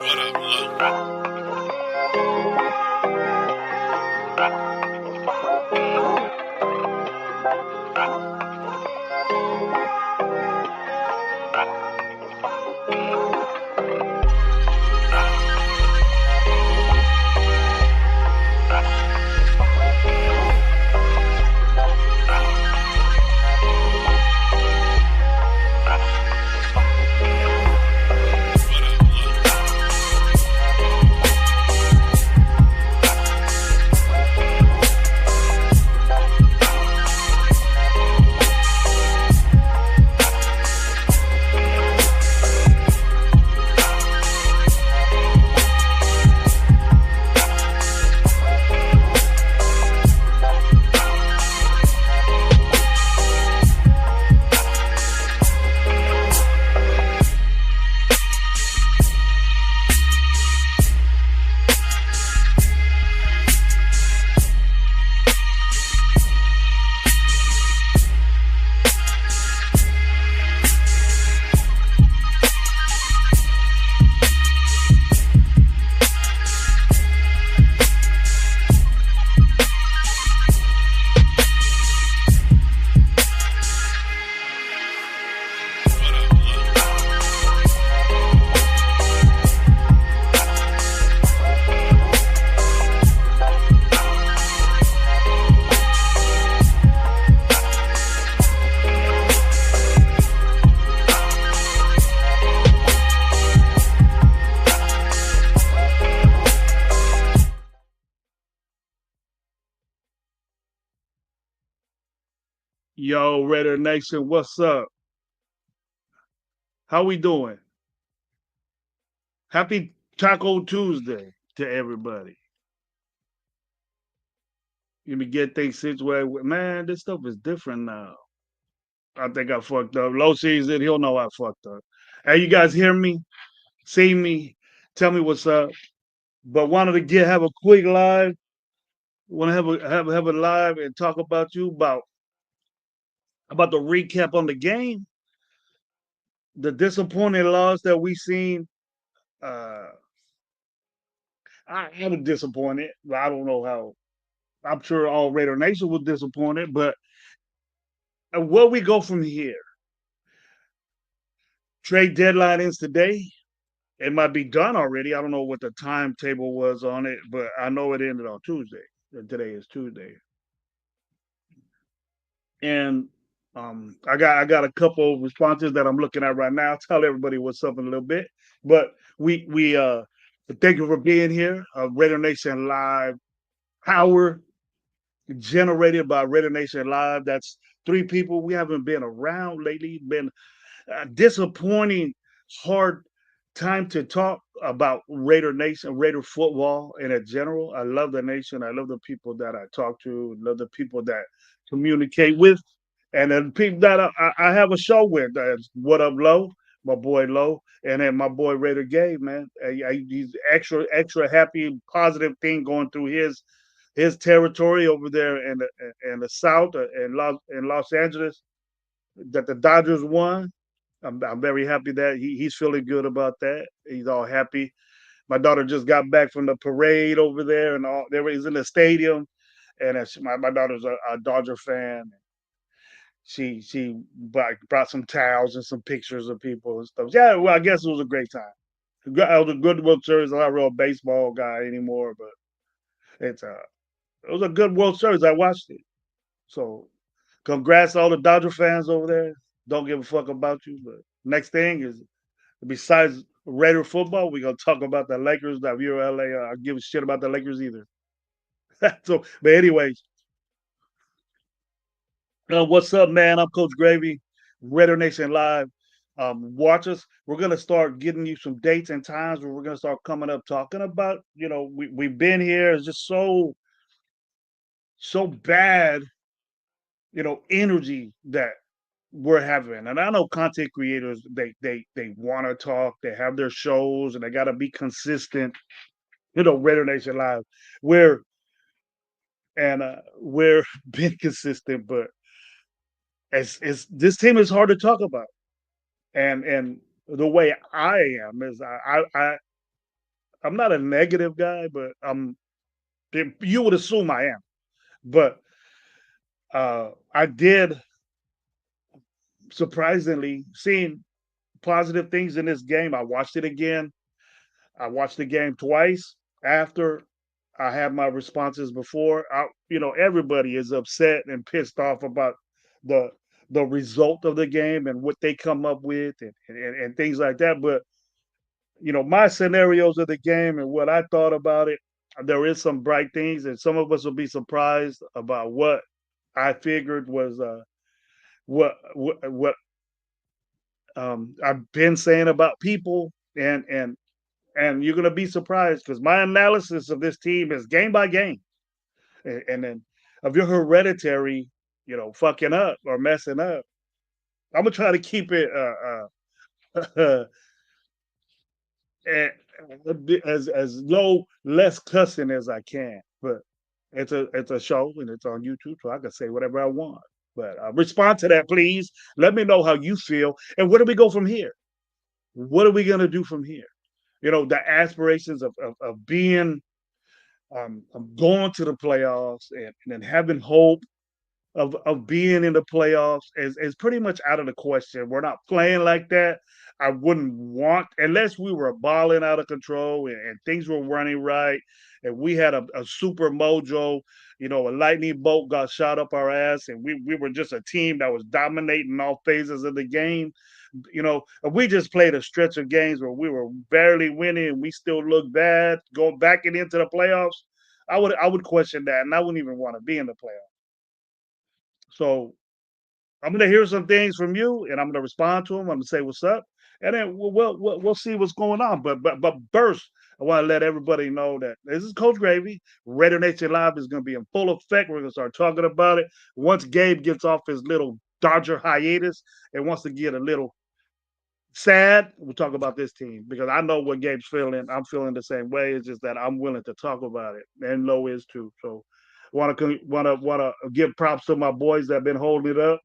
What up, look? What up, look? What up, look? Yo, Raider Nation, what's up? How we doing? Happy Taco Tuesday to everybody. Let me get things situated. Man, this stuff is different now. I think I fucked up. Low season, he'll know I fucked up. Hey, you guys hear me? See me? Tell me what's up. But wanted to have a quick live. Want to have a live and talk about you about the recap on the game, the disappointing loss that we seen. Uh, I'm disappointed. I don't know how. I'm sure all Raider Nation was disappointed, but where we go from here? Trade deadline is today. It might be done already. I don't know what the timetable was on it, but I know it ended on Tuesday. Today is Tuesday, and I got a couple of responses that I'm looking at right now. I'll tell everybody what's up in a little bit, but we thank you for being here. Raider Nation Live Power generated by Raider Nation Live. That's three people we haven't been around lately. Been disappointing, hard time to talk about Raider Nation, Raider football in general. I love the nation. I love the people that I talk to. Love the people that communicate with, and then people that I have a show with. What up, Low? My boy Low, and then my boy Raider Gabe, man. He's extra happy, positive thing going through his territory over there in the South in Los Angeles that the Dodgers won. I'm very happy that he's feeling good about that. He's all happy. My daughter just got back from the parade over there, and all there was in the stadium. And my daughter's a Dodger fan. She brought some towels and some pictures of people and stuff. Yeah, well, I guess it was a great time. I was a good World Series. I'm not a real baseball guy anymore, but it was a good World Series. I watched it. So congrats to all the Dodger fans over there. Don't give a fuck about you. But next thing is besides Raider football, we're gonna talk about the Lakers. That you're LA, I give a shit about the Lakers either. So, but anyways, what's up, man? I'm Coach Gravy, Raider Nation Live. Watch us. We're gonna start getting you some dates and times where we're gonna start coming up talking about. We've been here. It's just so bad. Energy that we're having. And I know content creators they want to talk, they have their shows, and they got to be consistent. Raider Nation Live, we're we're being consistent, but it's this team is hard to talk about. And the way I am is I'm not a negative guy, but you would assume I am. But I did surprisingly seeing positive things in this game. I watched it again. I watched the game twice after I had my responses before. Everybody is upset and pissed off about the the result of the game and what they come up with and things like that. But my scenarios of the game and what I thought about it, there is some bright things, and some of us will be surprised about what I figured was what I've been saying about people, and you're gonna be surprised because my analysis of this team is game by game, and then of your hereditary, fucking up or messing up. I'm gonna try to keep it eh, as low, less cussing as I can. But it's a show and it's on YouTube, so I can say whatever I want. But respond to that, please. Let me know how you feel, and where do we go from here? What are we gonna do from here? The aspirations of being of going to the playoffs and then having hope of being in the playoffs is pretty much out of the question. We're not playing like that. I wouldn't want unless we were balling out of control and things were running right and we had a super mojo, a lightning bolt got shot up our ass and we were just a team that was dominating all phases of the game. If we just played a stretch of games where we were barely winning and we still look bad going back and into the playoffs, I would question that and I wouldn't even want to be in the playoffs. So I'm gonna hear some things from you, and I'm gonna respond to them. I'm gonna say what's up, and then we'll see what's going on. But first, I want to let everybody know that this is Coach Gravy. Radio Nation Live is gonna be in full effect. We're gonna start talking about it once Gabe gets off his little Dodger hiatus and wants to get a little sad. We'll talk about this team because I know what Gabe's feeling. I'm feeling the same way. It's just that I'm willing to talk about it, and Low is too. So want to give props to my boys that have been holding it up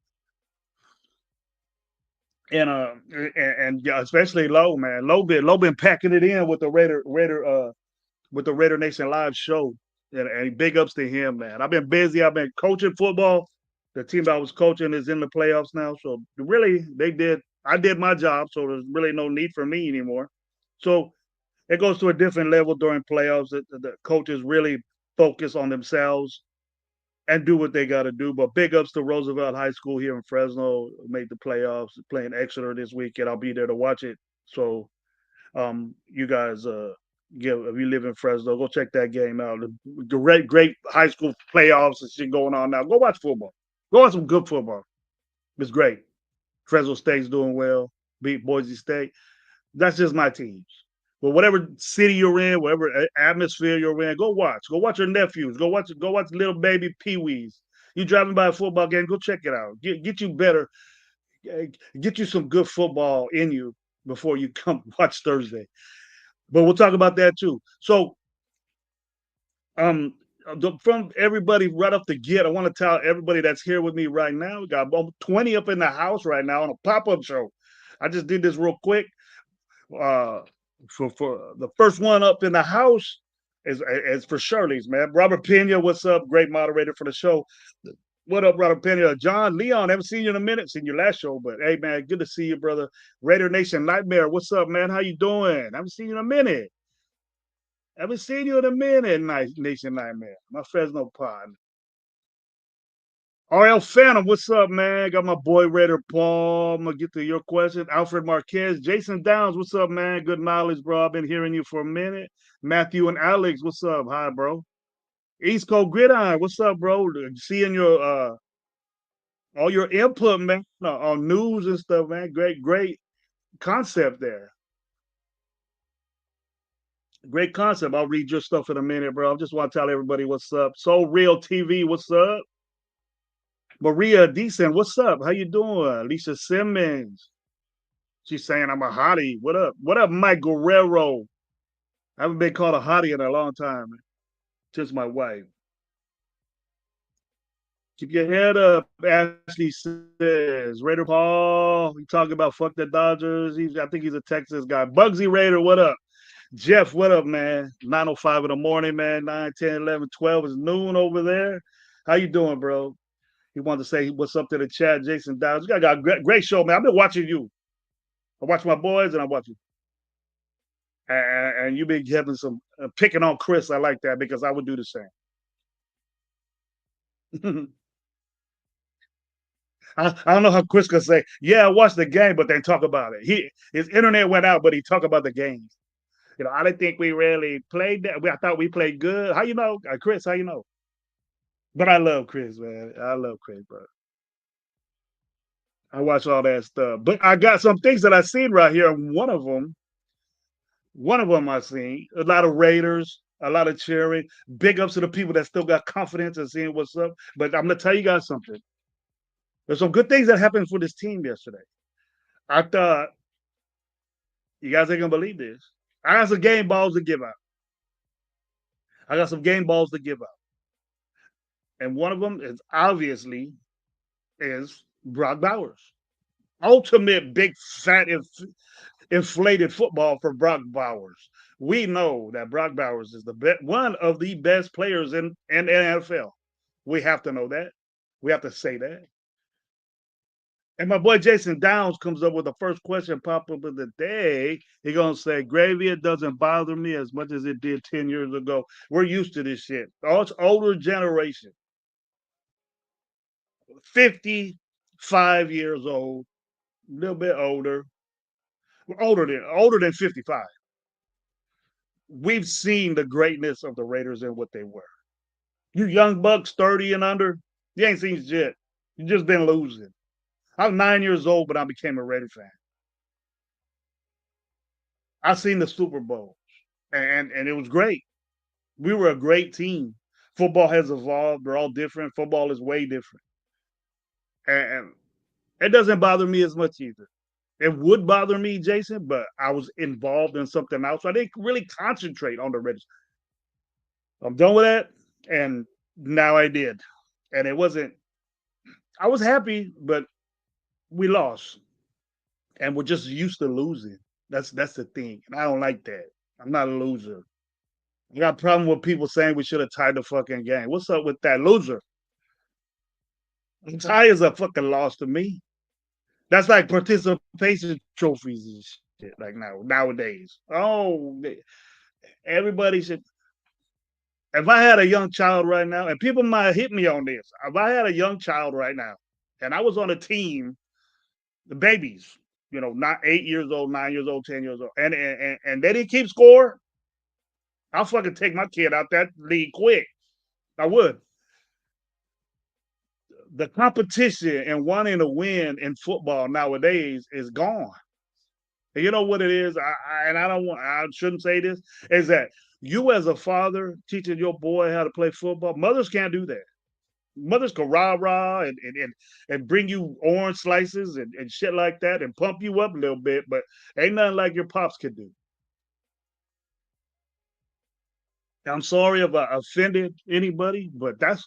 and yeah, especially Low, man. Low been packing it in with the Raider Nation Live show, and big ups to him, man. I've been busy. I've been coaching football. The team I was coaching is in the playoffs now, so really they did. I did my job, so there's really no need for me anymore. So it goes to a different level during playoffs. The coaches really focus on themselves and do what they got to do. But big ups to Roosevelt High School here in Fresno, made the playoffs, playing Exeter this weekend. I'll be there to watch it. So you guys, if you live in Fresno, go check that game out. The great high school playoffs and shit going on now. Go watch football. Go watch some good football. It's great. Fresno State's doing well. Beat Boise State. That's just my teams. But whatever city you're in, whatever atmosphere you're in, go watch. Go watch your nephews. Go watch little baby peewees. You driving by a football game, go check it out. Get you better, get you some good football in you before you come watch Thursday. But we'll talk about that too. So um from everybody right off the get, I want to tell everybody that's here with me right now. We got about 20 up in the house right now on a pop-up show. I just did this real quick. uh for the first one up in the house is for Shirley's, man. Robert Pena, what's up? Great moderator for the show. What up, Robert Pena? John Leon, haven't seen you in a minute. Seen your last show, but hey, man, good to see you, brother. Raider Nation Nightmare, what's up, man? How you doing? Haven't seen you in a minute. Haven't seen you in a minute, Nation Nightmare. My Fresno pod. RL Phantom, what's up, man? Got my boy Raider Paul. I'm gonna get to your question. Alfred Marquez, Jason Downs, what's up, man? Good knowledge, bro. I've been hearing you for a minute. Matthew and Alex, what's up? Hi, bro. East Coast Gridiron, what's up, bro? Seeing your all your input, man, on news and stuff, man. Great concept there. Great concept. I'll read your stuff in a minute, bro. I just want to tell everybody what's up. So Real TV, what's up? Maria Decent, what's up? How you doing? Alicia Simmons. She's saying I'm a hottie. What up? What up, Mike Guerrero? I haven't been called a hottie in a long time. Just my wife. Keep your head up, Ashley says. Raider Paul, he talking about fuck the Dodgers. I think he's a Texas guy. Bugsy Raider, what up? Jeff, what up, man? 9:05 in the morning, man. 9, 10, 11, 12 is noon over there. How you doing, bro? He wanted to say what's up to the chat. Jason Downs. You got a great show, man. I've been watching you. I watch my boys and I watch you. And you been having some picking on Chris. I like that because I would do the same. I don't know how Chris could say, "Yeah, I watched the game," but then talk about it. His internet went out, but he talked about the games. I didn't think we really played that. I thought we played good. How you know, Chris? How you know? But I love Chris, man. I love Chris, bro. I watch all that stuff. But I got some things that I seen right here. One of them I seen a lot of Raiders, a lot of cheering. Big ups to the people that still got confidence and seeing what's up. But I'm gonna tell you guys something. There's some good things that happened for this team yesterday. I thought you guys ain't gonna believe this. I got some game balls to give out. I got some game balls to give out, and one of them is obviously is Brock Bowers. Ultimate big fat inflated football for Brock Bowers. We know that Brock Bowers is one of the best players in the NFL. We have to know that. We have to say that. And my boy Jason Downs comes up with the first question pop up of the day. He gonna say, "Gravy, it doesn't bother me as much as it did 10 years ago. We're used to this shit. All it's older generation, 55 years old, a little bit older, older than 55. We've seen the greatness of the Raiders and what they were. You young bucks, 30 and under, you ain't seen shit. You just been losing. I was 9 years old, but I became a Raider fan. I seen the Super Bowl, and it was great. We were a great team. Football has evolved. They're all different. Football is way different, and it doesn't bother me as much either. It would bother me, Jason, but I was involved in something else. So I didn't really concentrate on the Raiders. I'm done with that, and now I did, and it wasn't. I was happy, but we lost, and we're just used to losing. That's the thing, and I don't like that. I'm not a loser. I got a problem with people saying we should have tied the fucking game. What's up with that loser? Tie is a fucking loss to me. That's like participation trophies and shit. Like nowadays. Oh, everybody should. If I had a young child right now, and people might hit me on this, if I had a young child right now, and I was on a team, the babies, not 8 years old, 9 years old, 10 years old, and they didn't keep score, I'll fucking take my kid out that league quick. I would. The competition and wanting to win in football nowadays is gone. And you know what it is? And I shouldn't say this, is that you as a father teaching your boy how to play football, mothers can't do that. Mothers can rah and bring you orange slices and shit like that and pump you up a little bit, but ain't nothing like your pops can do. I'm sorry if I offended anybody, but that's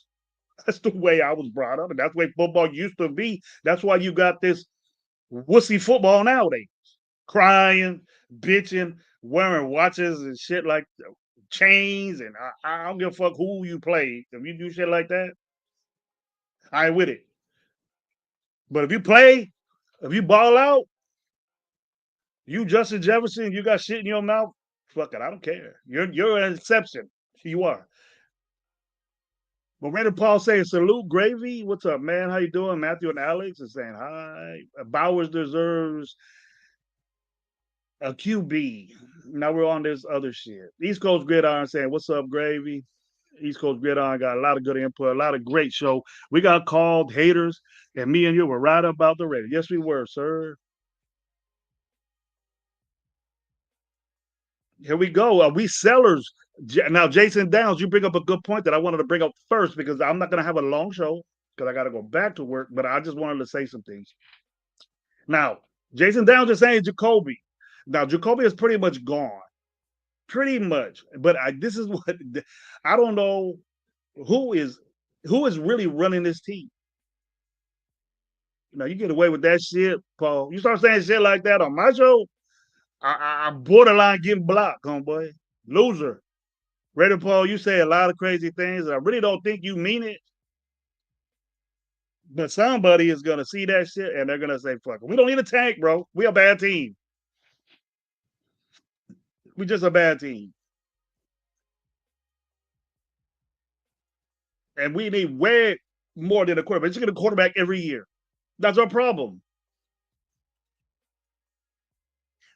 the way I was brought up, and that's the way football used to be. That's why you got this wussy football nowadays, crying, bitching, wearing watches and shit like chains, and I don't give a fuck who you play. If you do shit like that, I ain't with it. But if you ball out, you Justin Jefferson, you got shit in your mouth. Fuck it, I don't care. You're an exception. You are. But Randall Paul saying salute Gravy. What's up, man? How you doing? Matthew and Alex is saying hi. Bowers deserves a QB. Now we're on this other shit. East Coast Gridiron saying, "What's up, Gravy?" East Coast Gridiron got a lot of good input, a lot of great show. We got called haters, and me and you were right about the radio. Yes, we were, sir. Here we go. We sellers. Now, Jason Downs, you bring up a good point that I wanted to bring up first because I'm not going to have a long show because I got to go back to work, but I just wanted to say some things. Now, Jason Downs is saying Jacoby. Now, Jacoby is pretty much gone. Pretty much. But this is what I don't know who is really running this team. Now, you get away with that shit, Paul. You start saying shit like that on my show, I borderline getting blocked, homeboy. Loser. Raider Paul, you say a lot of crazy things, and I really don't think you mean it. But somebody is gonna see that shit and they're gonna say, "Fuck, we don't need a tank, bro. We a bad team. We just a bad team, and we need way more than a quarterback. Just get a quarterback every year. That's our problem.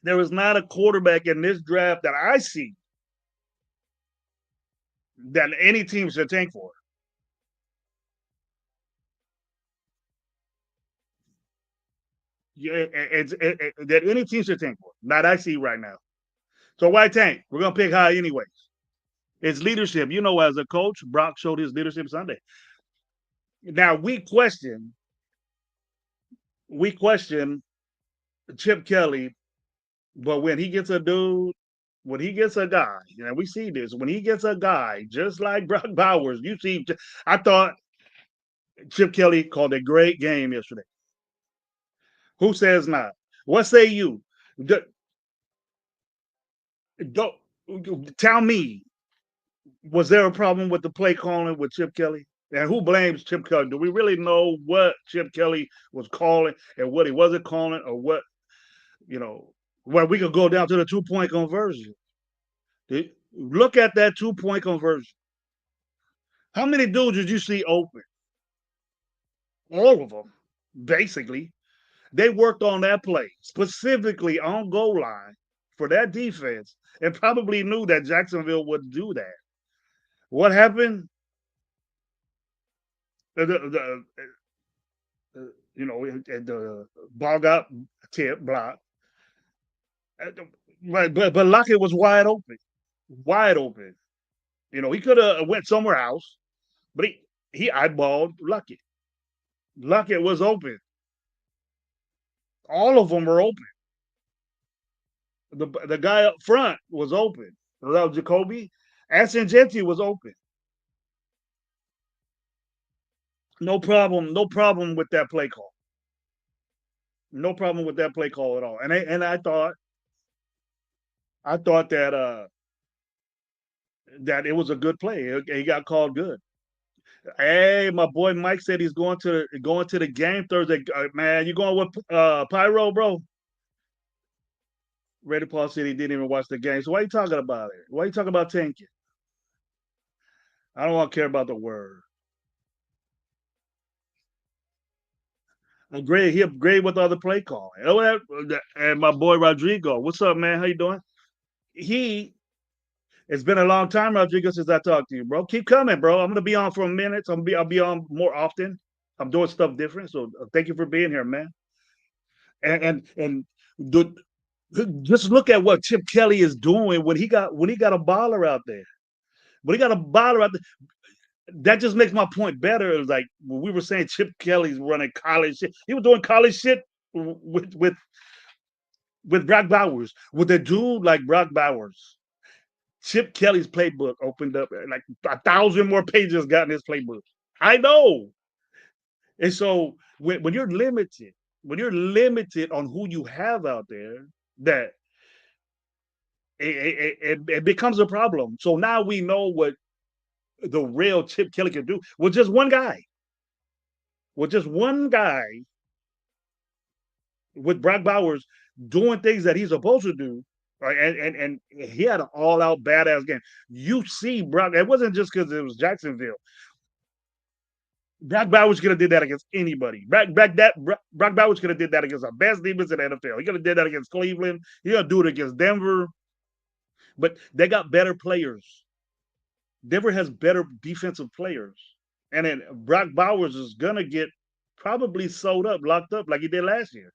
There is not a quarterback in this draft that I see that any team should tank for. Yeah, that any team should tank for. Not I see right now. So why tank? We're gonna pick high anyways. It's leadership. You know, as a coach, Brock showed his leadership Sunday. Now we question Chip Kelly, but when he gets a dude, when he gets a guy, and we see this, when he gets a guy just like Brock Bowers, you see, I thought Chip Kelly called a great game yesterday. Who says not? What say you? Don't tell me, was there a problem with the play calling with Chip Kelly? And who blames Chip Kelly? Do we really know what Chip Kelly was calling and what he wasn't calling, or what, you know, well, we could go down to the 2-point conversion. Look at that 2-point conversion. How many dudes did you see open? All of them, basically. They worked on that play, specifically on goal line for that defense, and probably knew that Jacksonville would do that. What happened? The the ball got tip block, but Lockett was wide open, wide open. He could have went somewhere else, but he eyeballed Lockett. Lockett was open. All of them were open. The guy up front was open. That was Jacoby. Ascengenti was open. No problem. No problem with that play call. No problem with that play call at all. And I thought that it was a good play. He got called good. Hey, my boy Mike said he's going to the game Thursday. Man, you going with Pyro, bro? Reddy Paul said he didn't even watch the game. So why are you talking about it? Why are you talking about tanking? I don't want to care about the word. He agreed with the other play call. And my boy Rodrigo, what's up, man? How you doing? He It's been a long time, Rodrigo, since I talked to you, bro. Keep coming, bro. I'm gonna be on for a minute. I'll be on more often. I'm doing stuff different. So thank you for being here, man. And the, just look at what Chip Kelly is doing when he got a baller out there. When he got a baller out there, that just makes my point better. It was like when we were saying Chip Kelly's running college shit. He was doing college shit with Brock Bowers, with a dude like Brock Bowers. Chip Kelly's playbook opened up like 1,000 more pages got in his playbook. I know. And so when you're limited on who you have out there, that it becomes a problem. So now we know what the real Chip Kelly can do with just one guy. With just one guy, with Brock Bowers doing things that he's supposed to do, right? And he had an all out badass game. You see, Brock. It wasn't just because it was Jacksonville. Brock Bowers could have did that against anybody. Brock Bowers could have did that against the best defense in the NFL. He could have did that against Cleveland. He gonna do it against Denver. But they got better players. Denver has better defensive players, and then Brock Bowers is gonna get probably sold up, locked up like he did last year.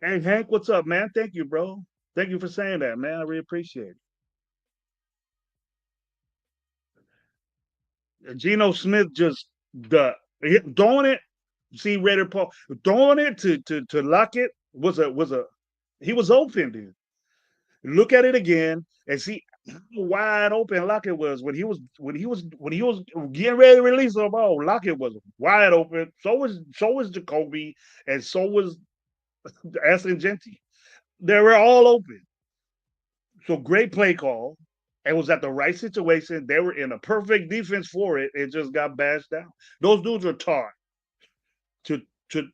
Hey Hank, what's up, man? Thank you, bro. Thank you for saying that, man. I really appreciate it. Geno Smith just throwing it. See Raider Paul throwing it to Lockett was a he was open, dude. Look at it again and see. Wide open Lockett was when he was getting ready to release the ball. Lockett was wide open. So was Jacoby, and so was Aston Genty. They were all open. So great play call. It was at the right situation. They were in a perfect defense for it. It just got bashed down. Those dudes are taught to to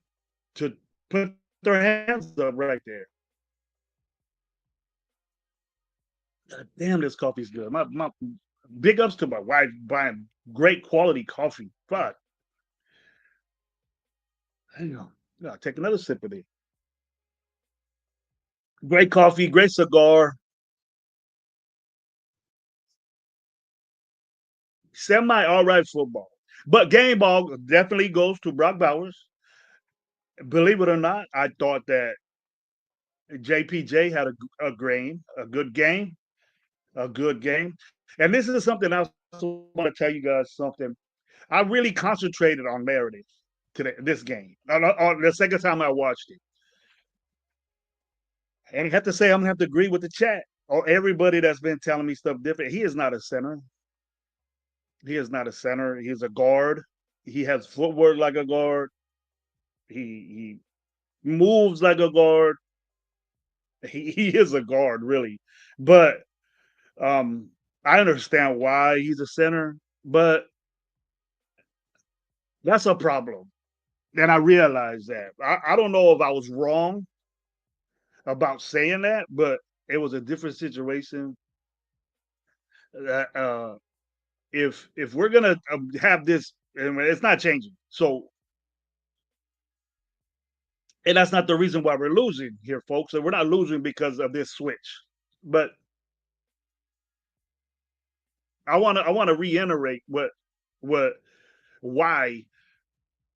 to put their hands up right there. God damn, this coffee's good. My big ups to my wife buying great quality coffee. Fuck, hang on, gotta take another sip of it. Great coffee, great cigar, semi all right football. But game ball definitely goes to Brock Bowers. Believe it or not, I thought that JPJ had a good game, a good game. And this is something I also want to tell you guys something. I really concentrated on Meredith today, this game. On the second time I watched it, and I have to say I'm gonna have to agree with the chat or everybody that's been telling me stuff different. He is not a center. He is not a center. He's a guard. He has footwork like a guard. He moves like a guard. He is a guard, really. But um, I understand why he's a center, but that's a problem. And I realized that. I don't know if I was wrong about saying that, but it was a different situation. That if we're gonna have this, and it's not changing. So, and that's not the reason why we're losing here, folks. And we're not losing because of this switch. But I want to reiterate what why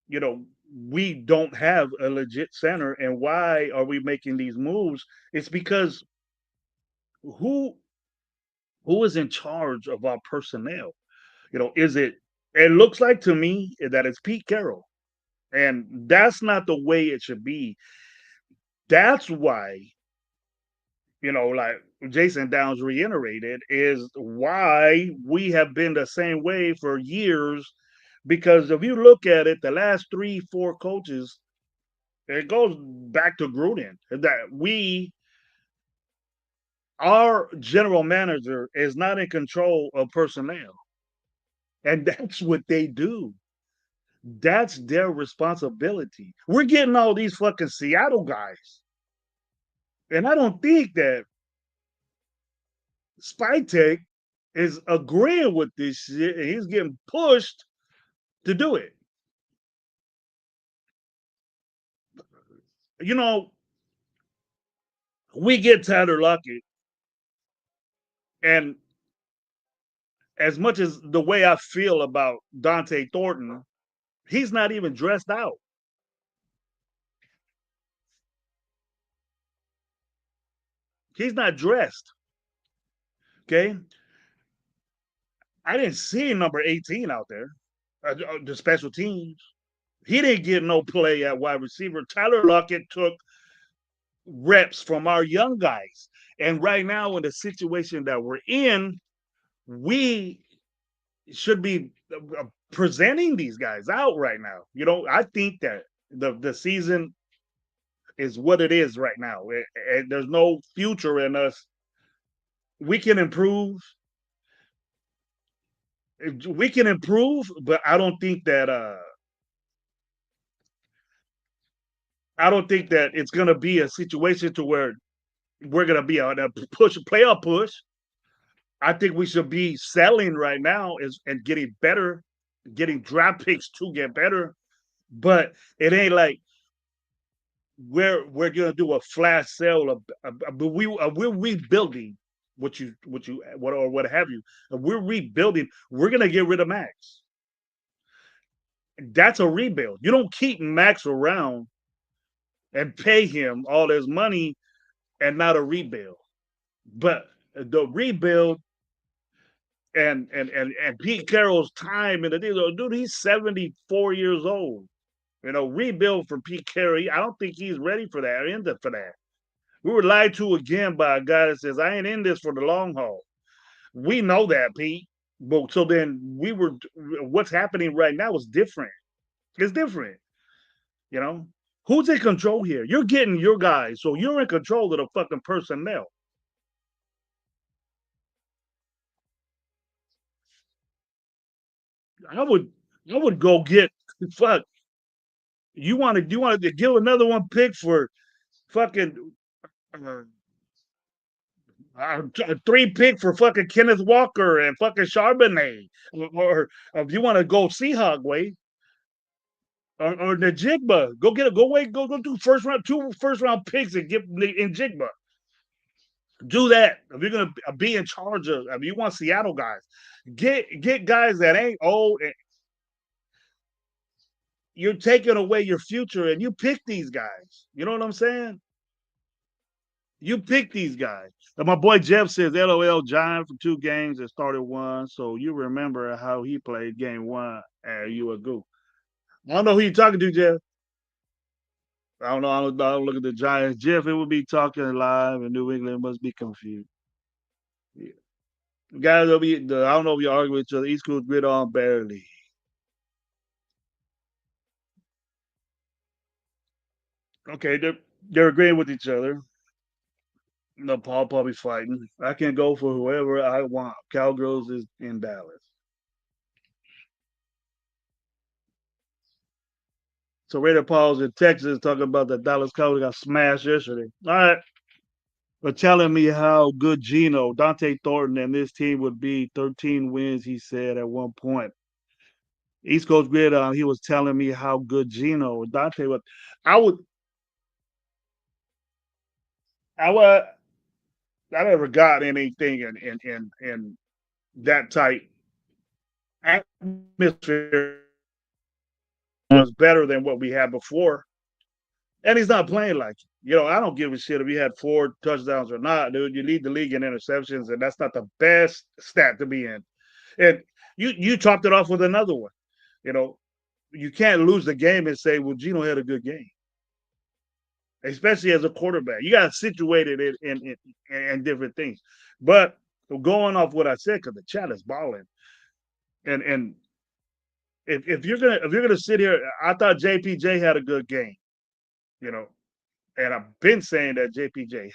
you know we don't have a legit center and why are we making these moves. It's because who who is in charge of our personnel? Is it looks like to me that it's Pete Carroll, and that's not the way it should be. That's why, like Jason Downs reiterated, is why we have been the same way for years. Because if you look at it, the last 3, 4 coaches, it goes back to Gruden that our general manager is not in control of personnel, and that's what they do. That's their responsibility. We're getting all these fucking Seattle guys, and I don't think that Spytek is agreeing with this shit, and he's getting pushed to do it. You know, we get Tyler Lockett, and as much as the way I feel about Dante Thornton, he's not even dressed out. He's not dressed. Okay, I didn't see number 18 out there. The special teams. He didn't get no play at wide receiver. Tyler Lockett took reps from our young guys. And right now, in the situation that we're in, we should be presenting these guys out right now. I think that the season is what it is right now. There's no future in us. We can improve. We can improve, but I don't think that it's going to be a situation to where we're going to be on a playoff push. I think we should be selling right now and getting better, getting draft picks to get better. But it ain't like we're gonna do a flash sale but we're rebuilding what have you. We're rebuilding. We're gonna get rid of Max. That's a rebuild. You don't keep Max around and pay him all this money and not a rebuild. But the rebuild and Pete Carroll's time and the deal, dude, he's 74 years old. Rebuild for Pete Carroll. I don't think he's ready for that or in for that. We were lied to again by a guy that says, I ain't in this for the long haul. We know that, Pete. But so then we were. What's happening right now is different. It's different. You know, who's in control here? You're getting your guys, so you're in control of the fucking personnel. I would, I would go get fuck. You want to give another one pick for fucking uh, a three pick for fucking Kenneth Walker and fucking Charbonnet, or if you want to go Seahawk way, or the Jigba, go get a go wait go do first round two first round picks and get in Jigba. Do that if you're gonna be in charge of. If you want Seattle guys, get guys that ain't old. And you're taking away your future, and you pick these guys. You know what I'm saying? You pick these guys. And my boy Jeff says, "LOL, John for 2 games and started one." So you remember how he played game one, and you a goof. I don't know who you talking to, Jeff. I don't know. I don't look at the Giants. Jeff, it would be talking live, and New England must be confused. Yeah. Guys, will be. I don't know if you argue with each other. East Coast grid on barely. Okay, they're agreeing with each other. No, Paul probably fighting. I can go for whoever I want. Cowgirls is in Dallas. So Raider Paul's in Texas talking about the Dallas Cowboys got smashed yesterday. All right. But telling me how good Gino, Dante Thornton, and this team would be 13 wins, he said at one point. East Coast Grid, he was telling me how good Gino, Dante was. I would, I would, I never got anything in that type atmosphere was better than what we had before. And he's not playing like it. I don't give a shit if he had 4 touchdowns or not, dude. You lead the league in interceptions, and that's not the best stat to be in. And you topped it off with another one. You know, you can't lose the game and say, "Well, Gino had a good game," especially as a quarterback. You got to situate it in different things. But going off what I said, because the chat is balling, and if you're gonna sit here, I thought JPJ had a good game. You know, and I've been saying that JPJ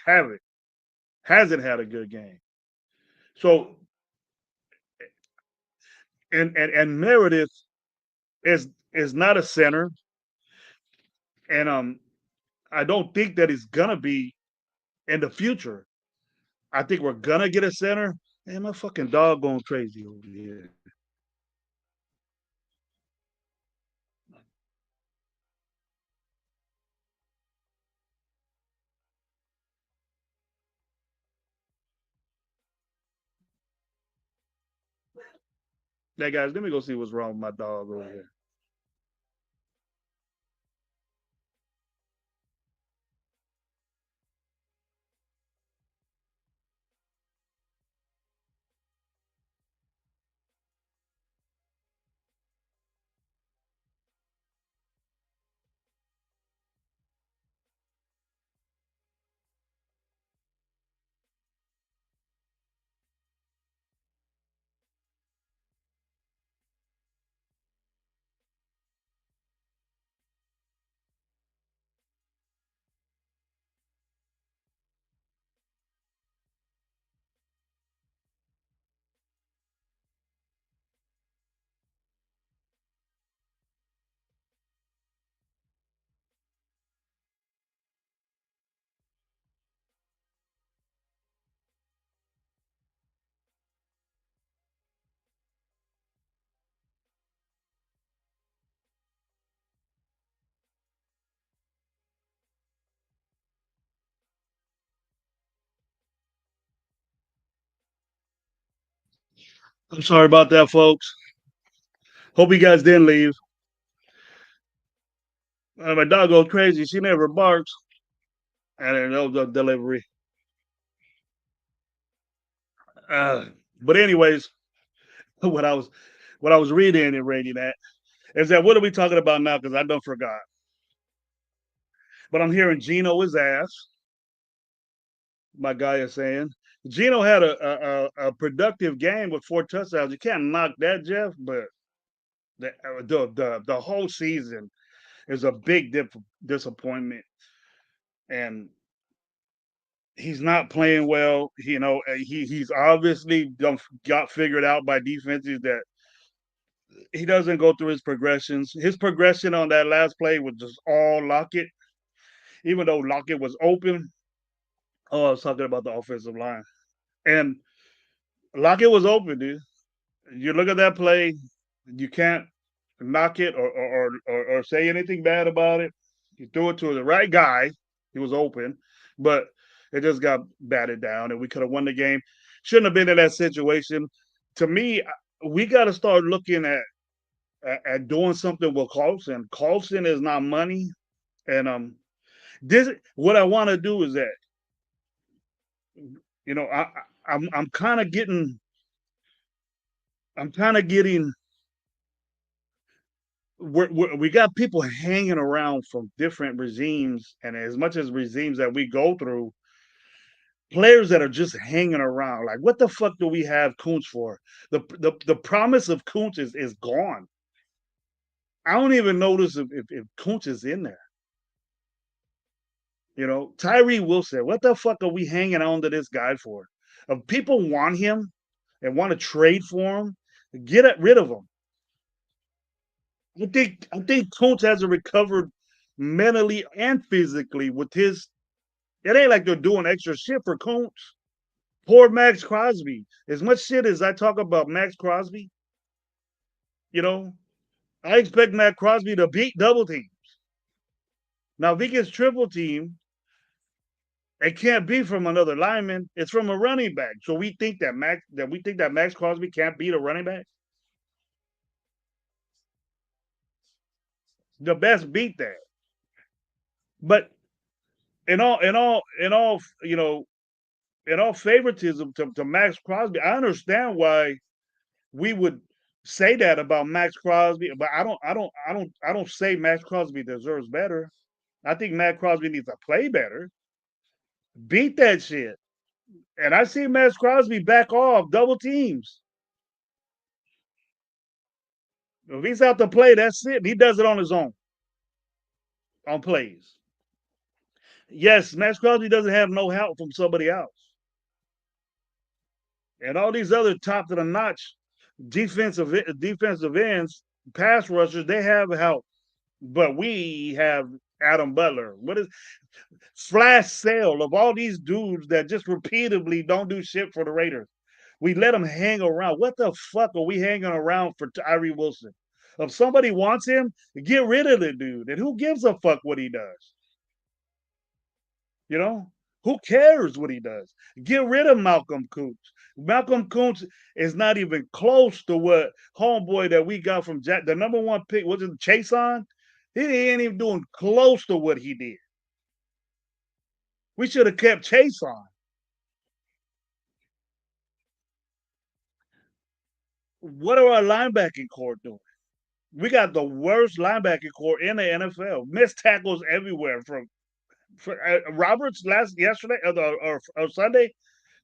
hasn't had a good game. So and Meredith is not a center, and I don't think that he's gonna be in the future. I think we're gonna get a center. Man, my fucking dog going crazy over here. Hey guys, let me go see what's wrong with my dog over here. I'm sorry about that, folks. Hope you guys didn't leave. My dog goes crazy. She never barks, and then that was a delivery. Uh, but anyways, what I was what I was reading and rating at is that what are we talking about now? Because I don't forgot. But I'm hearing Gino is ass. My guy is saying Gino had a productive game with 4 touchdowns. You can't knock that, Jeff. But the whole season is a big disappointment, and he's not playing well. He's obviously got figured out by defenses that he doesn't go through his progressions. His progression on that last play was just all Lockett, even though Lockett was open. Oh, I was talking about the offensive line, and Lockett was open, dude. You look at that play, you can't knock it or say anything bad about it. He threw it to the right guy. He was open, but it just got batted down, and we could have won the game. Shouldn't have been in that situation. To me, we got to start looking at doing something with Carlson. Carlson is not money, and this what I want to do is that you know I, I'm kind of getting I'm kind of getting we got people hanging around from different regimes, and as much as regimes that we go through, players that are just hanging around. Like, what the fuck do we have Kuntz for? The promise of Kuntz is gone. I don't even notice if Kuntz is in there. Tyree Wilson. What the fuck are we hanging on to this guy for? If people want him and want to trade for him, rid of him. I think Kuntz hasn't recovered mentally and physically with his. It ain't like they're doing extra shit for Kuntz. Poor Max Crosby. As much shit as I talk about Max Crosby, you know, I expect Max Crosby to beat double teams. Now, if he gets triple team, it can't be from another lineman. It's from a running back. So we think that Max Crosby can't beat a running back. The best beat that. But in all favoritism to Max Crosby, I understand why we would say that about Max Crosby, but I don't say Max Crosby deserves better. I think Max Crosby needs to play better. Beat that shit. And I see Max Crosby back off double teams. If he's out to play, that's it. He does it on his own on plays. Yes, Max Crosby doesn't have no help from somebody else. And all these other top of the notch defensive ends, pass rushers, they have help. But we have Adam Butler. What is flash sale of all these dudes that just repeatedly don't do shit for the Raiders? We let them hang around. What the fuck are we hanging around for Tyree Wilson? If somebody wants him, get rid of the dude. And who gives a fuck what he does? You know? Who cares what he does? Get rid of Malcolm Kuntz. Malcolm Kuntz is not even close to what homeboy that we got from Jack, the number one pick, was it Chase on? He ain't even doing close to what he did. We should have kept Chase on. What are our linebacking core doing? We got the worst linebacking core in the NFL. Missed tackles everywhere. From Roberts yesterday or Sunday.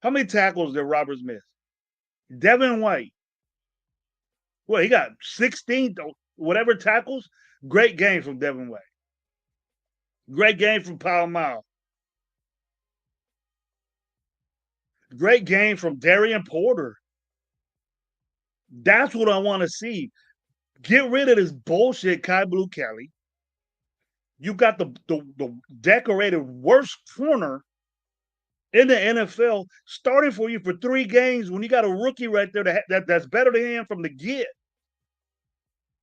How many tackles did Roberts miss? Devin White. Well, he got 16 whatever tackles. Great game from Devin White. Great game from Paul Mile. Great game from Darian Porter. That's what I want to see. Get rid of this bullshit, Kai Blue Kelly. You got the decorated worst corner in the NFL starting for you for 3 games when you got a rookie right there that's better than him from the get.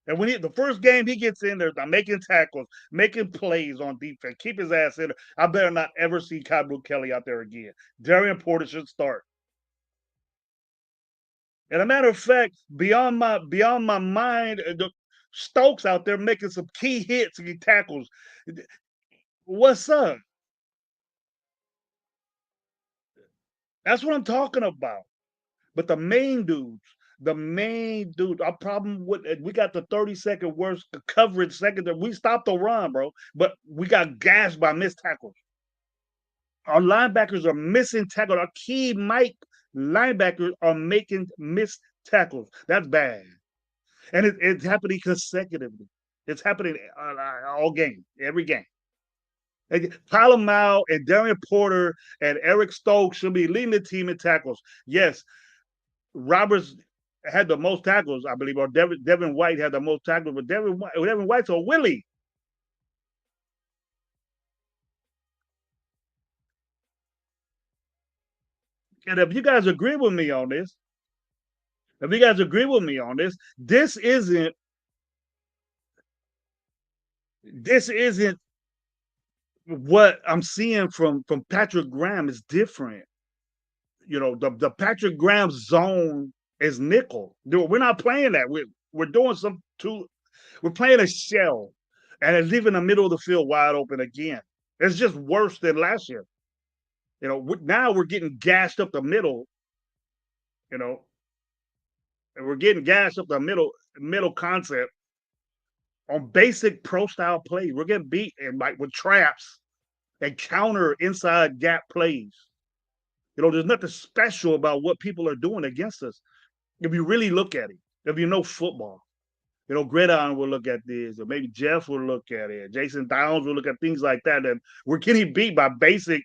And when the first game he gets in there, I'm making tackles, making plays on defense, keep his ass in there. I better not ever see Kai Blue Kelly out there again. Darian Porter should start. And a matter of fact, beyond my mind, Stokes out there making some key hits and tackles. What's up? That's what I'm talking about. But the main dude, our problem with we got the 32nd worst coverage secondary. We stopped the run, bro, but we got gashed by missed tackles. Our linebackers are missing tackles. Our key Mike linebackers are making missed tackles. That's bad. And it's happening consecutively. It's happening all game, every game. Tyler Mao and Darian Porter and Eric Stokes should be leading the team in tackles. Yes, Roberts had the most tackles, I believe, or Devin White had the most tackles, but Devin White's a Willie. And if you guys agree with me on this, if you guys agree with me on this, this isn't what I'm seeing from Patrick Graham is different. The Patrick Graham zone is nickel. We're not playing that. We're doing some two. We're playing a shell, and it's leaving the middle of the field wide open again. It's just worse than last year. Now we're getting gashed up the middle. You know, and we're getting gashed up the middle concept on basic pro style plays. We're getting beat and like with traps and counter inside gap plays. There's nothing special about what people are doing against us. If you really look at it, if you know football, Gridiron will look at this, or maybe Jeff will look at it. Jason Downs will look at things like that. And we're getting beat by basic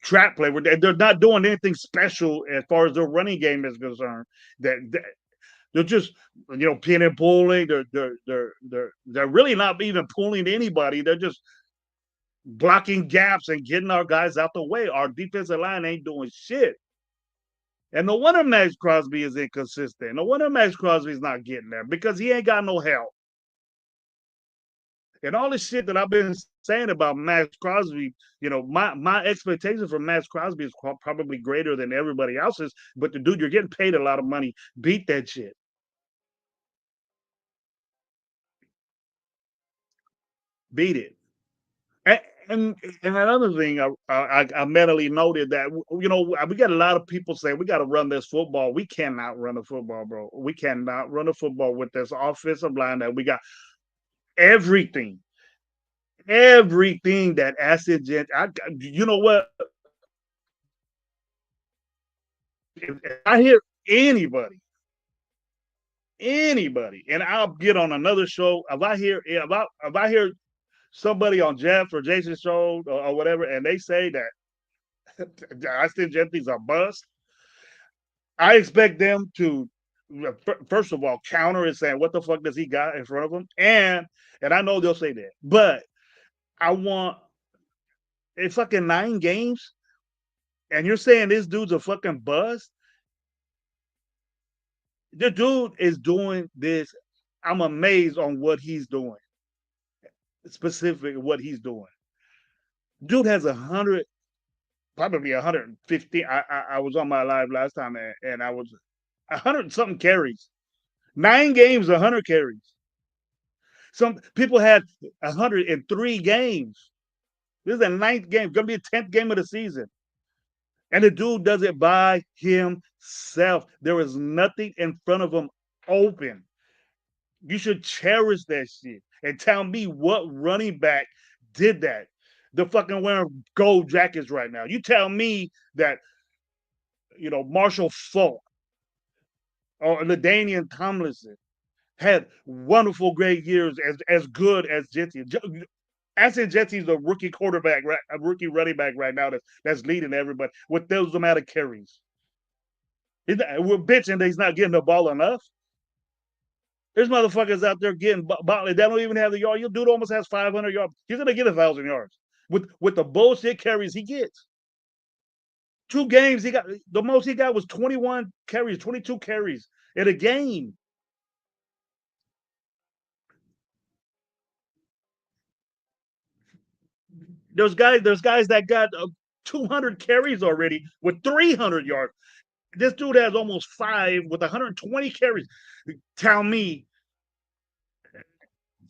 trap play. They're not doing anything special as far as their running game is concerned. They're just, pin and pulling. They're really not even pulling anybody. They're just blocking gaps and getting our guys out the way. Our defensive line ain't doing shit. And no wonder Max Crosby is inconsistent. No wonder Max Crosby's not getting there because he ain't got no help. And all the shit that I've been saying about Max Crosby, my expectation for Max Crosby is probably greater than everybody else's. But the dude, you're getting paid a lot of money. Beat that shit. Beat it. And, and another thing, I mentally noted that we got a lot of people saying we got to run this football. We cannot run the football, bro. We cannot run the football with this offensive line that we got. Everything, everything that acid gent. You know what? If I hear anybody, and I'll get on another show. If I hear somebody on Jeff or Jason's show or whatever, and they say that Austin Gentry's a bust, I expect them to first of all counter and saying what the fuck does he got in front of him, and I know they'll say that, but I want it's fucking 9 games, and you're saying this dude's a fucking bust. The dude is doing this. I'm amazed on what he's doing, specific what he's doing. Dude has 100, probably 150. I was on my live last time, and I was 100 something carries. 9 games, 100 carries. Some people had 103 games. This is the 9th game. It's gonna be the 10th game of the season. And the dude does it by himself. There is nothing in front of him open. You should cherish that shit and tell me what running back did that. The fucking wearing gold jackets right now. You tell me that Marshall Falk or LaDainian Tomlinson had wonderful, great years as good as Jetty. Aston Jetty's a rookie quarterback, right? A rookie running back right now that's leading everybody with those amount of carries. We're bitching that he's not getting the ball enough. There's motherfuckers out there getting ball. They don't even have the yard. Your dude almost has 500 yards. He's gonna get 1,000 yards with the bullshit carries he gets. 2 games he got the most he got was 21 carries, 22 carries in a game. There's guys that got 200 carries already with 300 yards. This dude has almost 5 with 120 carries. Tell me,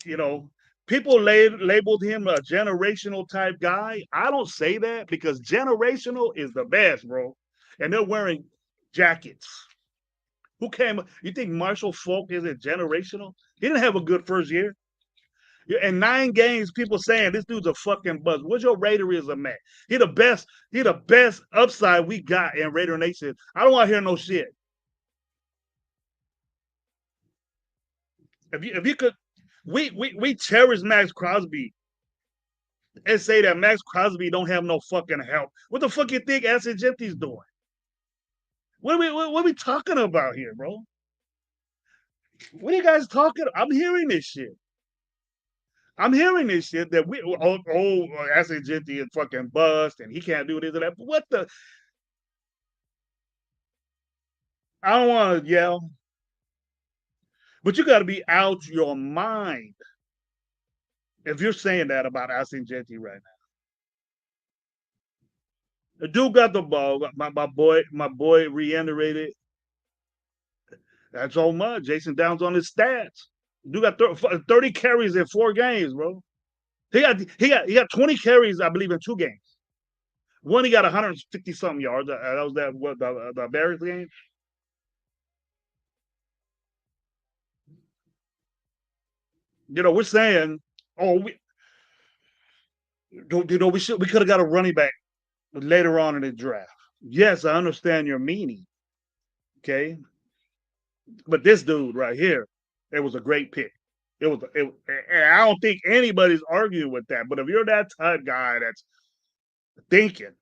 you know, people labeled him a generational type guy. I don't say that because generational is the best, bro. And they're wearing jackets. Who came? You think Marshall Falk isn't generational? He didn't have a good first year. In 9 games, people saying this dude's a fucking bust. What's your Raiderism at? He the best. He the best upside we got in Raider Nation. I don't want to hear no shit. If you could, we cherish Max Crosby and say that Max Crosby don't have no fucking help. What the fuck you think Genti's doing? What are we talking about here, bro? What are you guys talking? I'm hearing this shit. I'm hearing this shit that Genti is fucking bust and he can't do this and that. But what the? I don't want to yell, but you got to be out your mind if you're saying that about Genti right now. The dude got the ball. My boy reiterated. That's all much. Jason Downs on his stats. Dude got 30 carries in 4 games, bro. He got 20 carries, I believe, in 2 games. One he got 150 something yards. That was the Bears game. We're saying, oh, we could have got a running back later on in the draft. Yes, I understand your meaning. Okay, but this dude right here, it was a great pick. I don't think anybody's arguing with that. But if you're that type guy that's thinking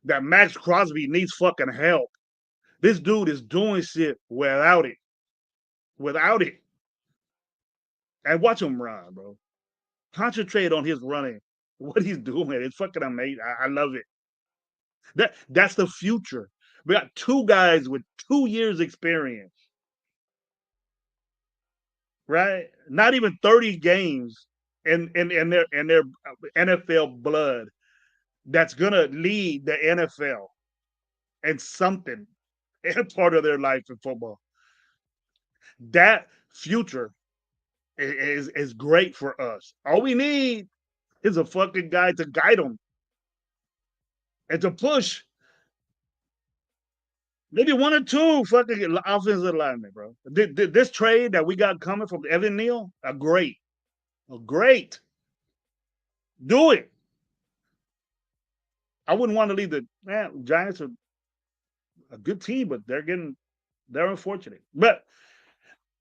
that Max Crosby needs fucking help, this dude is doing shit without it. Without it. And watch him run, bro. Concentrate on his running. What he's doing. It's fucking amazing. I love it. That's the future. We got 2 guys with 2 years experience. Right? Not even 30 games in their NFL blood that's gonna lead the NFL and something in part of their life in football. That future is great for us. All we need is a fucking guy to guide them and to push. Maybe 1 or 2 fucking offensive linemen, bro. This trade that we got coming from Evan Neal, a great. Do it. I wouldn't want to leave the Giants are a good team, but they're unfortunate. But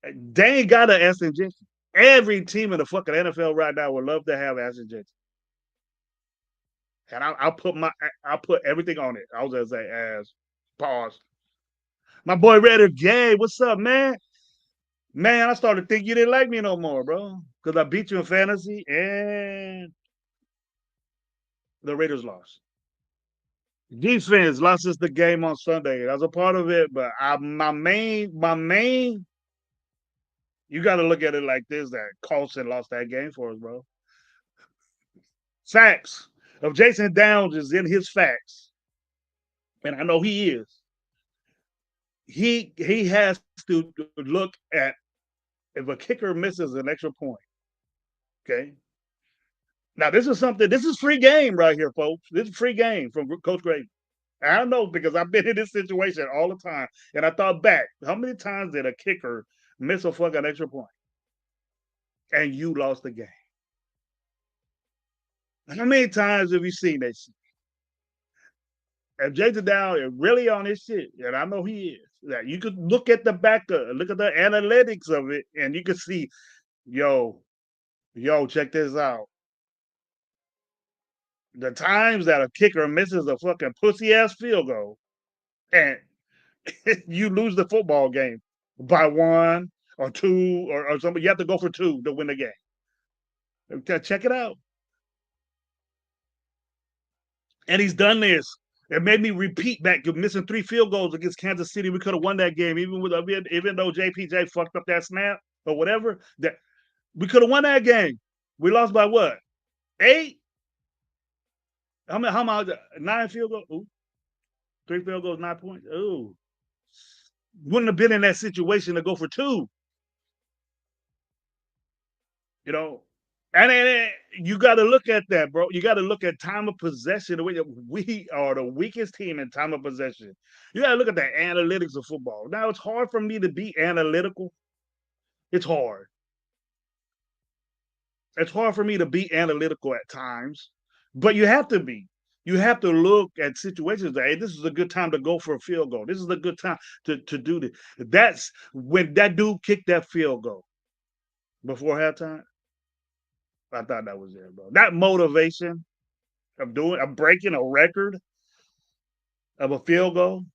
they ain't got an Aston Jensen. Every team in the fucking NFL right now would love to have Aston Jensen. And I'll put everything on it. I was gonna say as pause. My boy Redder Gay, what's up, man? Man, I started to think you didn't like me no more, bro. Because I beat you in fantasy and the Raiders lost. Defense lost us the game on Sunday. That's a part of it, but my main, you got to look at it like this: that Carlson lost that game for us, bro. Facts. If Jason Downs is in his facts, and I know he is, he has to look at if a kicker misses an extra point. Okay. Now this is free game right here, folks. This is free game from Coach Graves. I know because I've been in this situation all the time. And I thought back, how many times did a kicker miss a fucking extra point? And you lost the game. How many times have you seen that shit? If Jason Down is really on this shit, and I know he is, that you could look at the look at the analytics of it, and you can see, yo, check this out. The times that a kicker misses a fucking pussy ass field goal, and you lose the football game by 1 or 2 or something. You have to go for 2 to win the game. Check it out. And he's done this. It made me repeat back. You're missing 3 field goals against Kansas City. We could have won that game, even though JPJ fucked up that snap or whatever. That we could have won that game. We lost by what? 8? How much? 9 field goals? Ooh. 3 field goals, 9 points. Ooh. Wouldn't have been in that situation to go for 2. And you got to look at that, bro. You got to look at time of possession. We are the weakest team in time of possession. You got to look at the analytics of football. Now, it's hard for me to be analytical. It's hard. it's hard for me to be analytical at times, but you have to be. You have to look at situations that, hey, this is a good time to go for a field goal. This is a good time to do this. That's when that dude kicked that field goal before halftime. I thought that was it, bro. That motivation of breaking a record of a field goal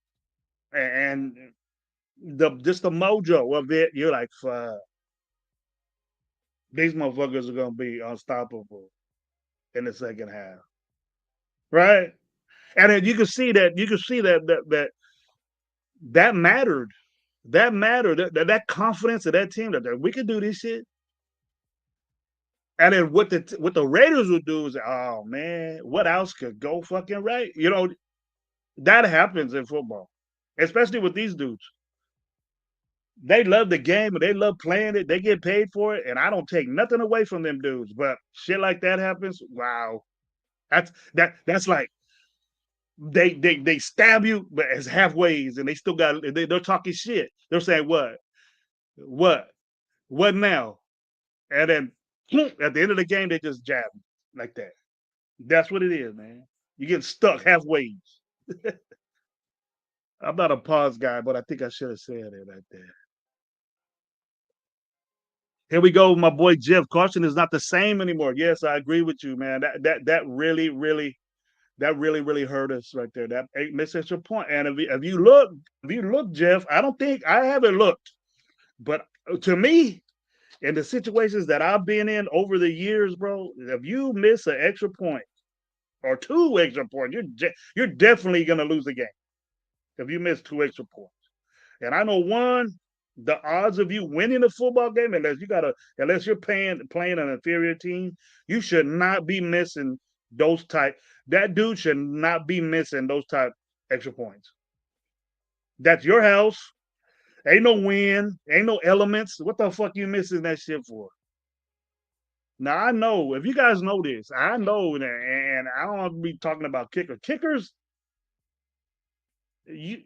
and the just the mojo of it, you're like, fuck, these motherfuckers are gonna be unstoppable in the second half. Right? And then you can see that mattered. That mattered. That confidence of that team that we could do this shit. And then what the Raiders would do is, oh man, what else could go fucking right? That happens in football, especially with these dudes. They love the game and they love playing it. They get paid for it, and I don't take nothing away from them dudes. But shit like that happens. Wow, that's like they stab you, but as halfways, and they still got they're talking shit. They're saying what, what now, and then at the end of the game they just jab like that. That's what it is, man. You get stuck halfways. I'm not a pause guy, but I think I should have said it right there. Here we go, my boy Jeff. Caution is not the same anymore. Yes, I agree with you, man. That really hurt us right there. That misses your point. And if you look, Jeff, I haven't looked, but to me, in the situations that I've been in over the years, bro, if you miss an extra point or two extra points, you're definitely gonna lose the game if you miss two extra points. And I know one, the odds of you winning a football game, unless you're playing an inferior team, you should not be missing those type. That dude should not be missing those type extra points. That's your house. Ain't no wind, ain't no elements. What the fuck you missing that shit for? Now I know if you guys know this, I know that, and I don't want to be talking about kickers. You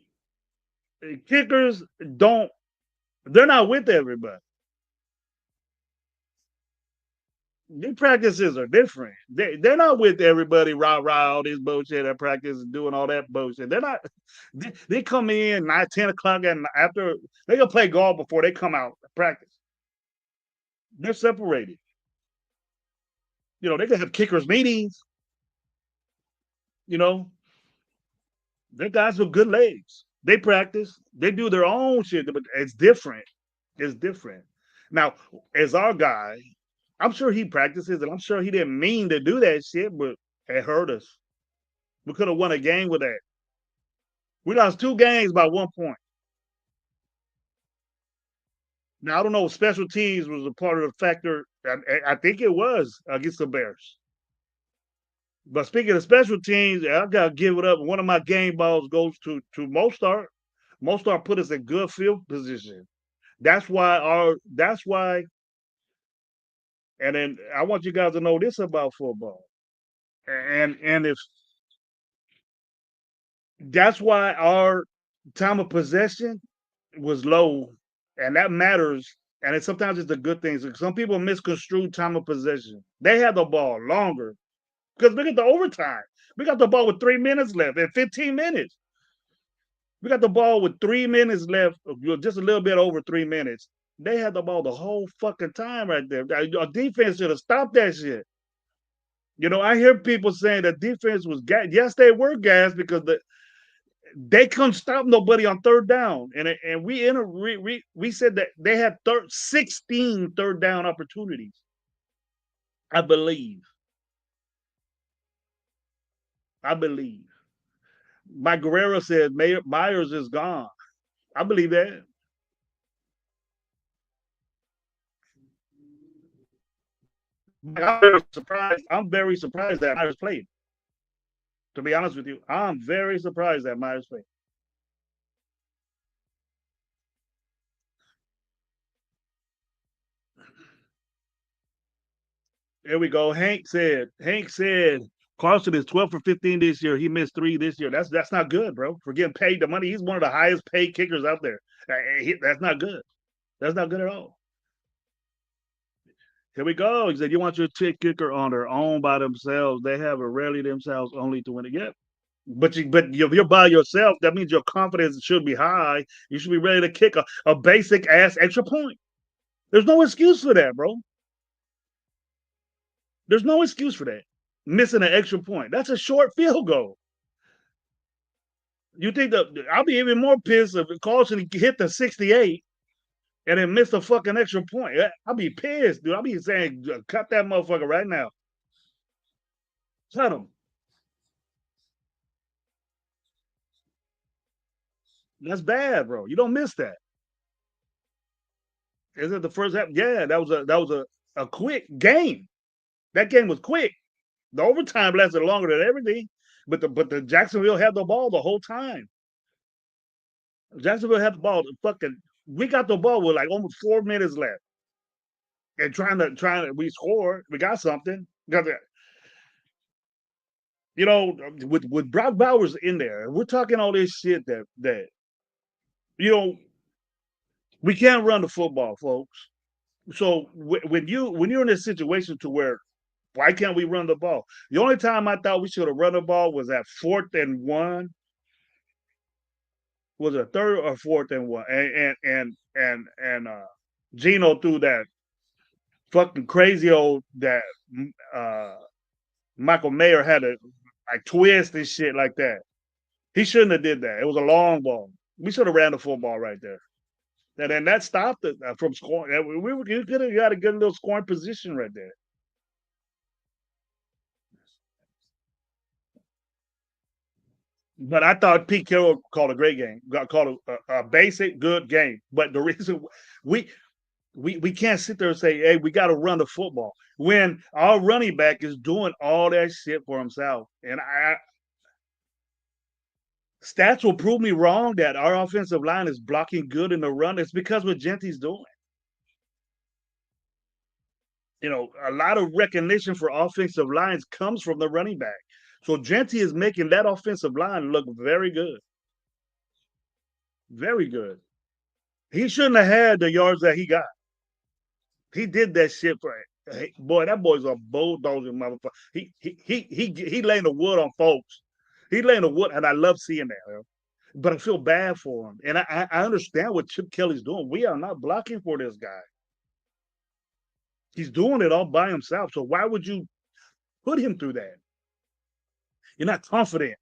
kickers don't. They're not with everybody. Their practices are different. They're not with everybody, rah all this bullshit at practice and doing all that bullshit. They're not. They come in 9, 10 o'clock, and after they gonna play golf before they come out to practice. They're separated. They can have kickers meetings. You know, they're guys with good legs. They practice. They do their own shit, but it's different. It's different. Now, as our guy, I'm sure he practices, and I'm sure he didn't mean to do that shit, but it hurt us. We could have won a game with that. We lost 2 games by 1 point. Now I don't know if special teams was a part of the factor. I think it was against the Bears. But speaking of special teams, I gotta give it up. One of my game balls goes to Mostart. Mostart put us in good field position. That's why. And then I want you guys to know this about football. And if that's why our time of possession was low, and that matters. And sometimes it's a good thing. So some people misconstrue time of possession. They had the ball longer because look at the overtime. We got the ball with 3 minutes left and 15 minutes. We got the ball with 3 minutes left, just a little bit over 3 minutes. They had the ball the whole fucking time right there. Our defense should have stopped that shit. I hear people saying that defense was gas. Yes, they were gas because they couldn't stop nobody on third down. And we said that they had 16 third down opportunities, I believe. Mike Guerrero said Myers is gone. I believe that. I'm very surprised that Myers played. To be honest with you, I'm very surprised that Myers played. There we go. Hank said Carson is 12 for 15 this year. He missed 3 this year. That's not good, bro. For getting paid the money, he's one of the highest paid kickers out there. That's not good. That's not good at all. Here we go. He said, "You want your tick kicker on their own by themselves? They have a rarely themselves only to win a game." But you're by yourself. That means your confidence should be high. You should be ready to kick a basic ass extra point. There's no excuse for that, bro. There's no excuse for that. Missing an extra point. That's a short field goal. You think that I'll be even more pissed if Carlson hit the 68 and then missed a fucking extra point. I'll be pissed, dude. I'll be saying, cut that motherfucker right now. Cut him. That's bad, bro. You don't miss that. Is it the first half? Yeah, that was a quick game. That game was quick. The overtime lasted longer than everything, but the Jacksonville had the ball the whole time. Jacksonville had the ball. Fucking, we got the ball with like almost 4 minutes left, and we scored. We got something. Got that. With Brock Bowers in there, we're talking all this shit that you know we can't run the football, folks. So when you're in a situation to where why can't we run the ball? The only time I thought we should have run the ball was at 4th and 1. Was it third or 4th and 1? And Gino threw that fucking crazy old that uh, Michael Mayer had to like twist and shit like that. He shouldn't have did that. It was a long ball. We should have ran the football right there. And then that stopped it from scoring. We could have got a good little scoring position right there. But I thought Pete Carroll called a great game. Got called a basic good game. But the reason we we can't sit there and say, "Hey, we got to run the football," when our running back is doing all that shit for himself. And stats will prove me wrong that our offensive line is blocking good in the run. It's because what Genty's doing. A lot of recognition for offensive lines comes from the running back. So Genty is making that offensive line look very good. Very good. He shouldn't have had the yards that he got. He did that shit for boy. That boy's a bulldozing motherfucker. He laying the wood on folks. He laying the wood, and I love seeing that. Man. But I feel bad for him, and I understand what Chip Kelly's doing. We are not blocking for this guy. He's doing it all by himself. So why would you put him through that? You're not confident.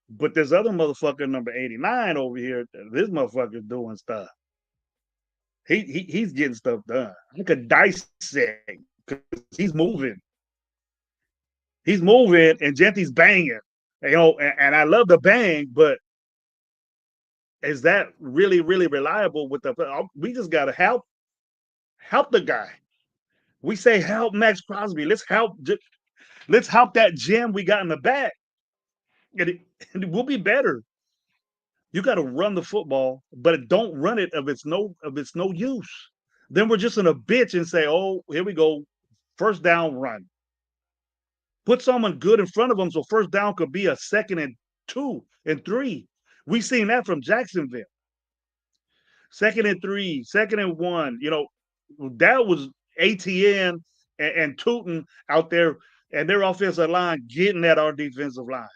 But this other motherfucker, number 89 over here, this motherfucker's doing stuff. He's getting stuff done. I could dissect because he's moving. He's moving, and Genty's banging. And I love the bang, but is that really, really reliable with the? We just gotta help the guy. We say help Max Crosby. Let's help that gem we got in the back, and we'll be better. You got to run the football, but don't run it if it's no use. Then we're just in a bitch and say, "Oh, here we go, first down run." Put someone good in front of them so first down could be a 2nd and 2 and 3. We've seen that from Jacksonville. 2nd and 3, 2nd and 1. That was ATN and Tootin out there and their offensive line getting at our defensive line.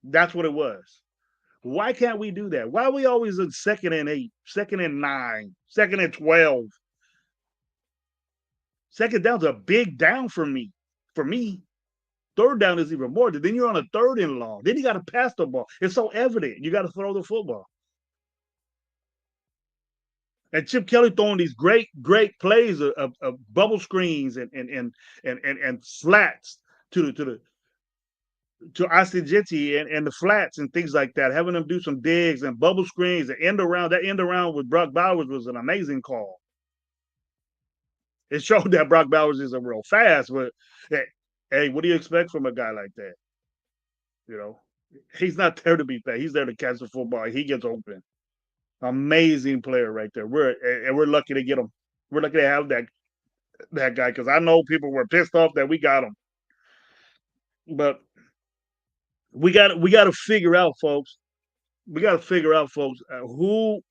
That's what it was. Why can't we do that? Why are we always in 2nd and 8, 2nd and 9, 2nd and 12? Second down's a big down for me. For me, third down is even more. Then you're on a 3rd and long. Then you got to pass the ball. It's so evident. You got to throw the football. And Chip Kelly throwing these great plays of bubble screens and flats to Austin Genty and the flats and things like that, having them do some digs and bubble screens and end around. That end around with Brock Bowers was an amazing call. It showed that Brock Bowers isn't real fast, but hey, what do you expect from a guy like that? He's not there to be fast. He's there to catch the football. He gets open. Amazing player right there. We're lucky to get him. We're lucky to have that guy because I know people were pissed off that we got him. But we got to figure out, folks. We got to figure out, folks, who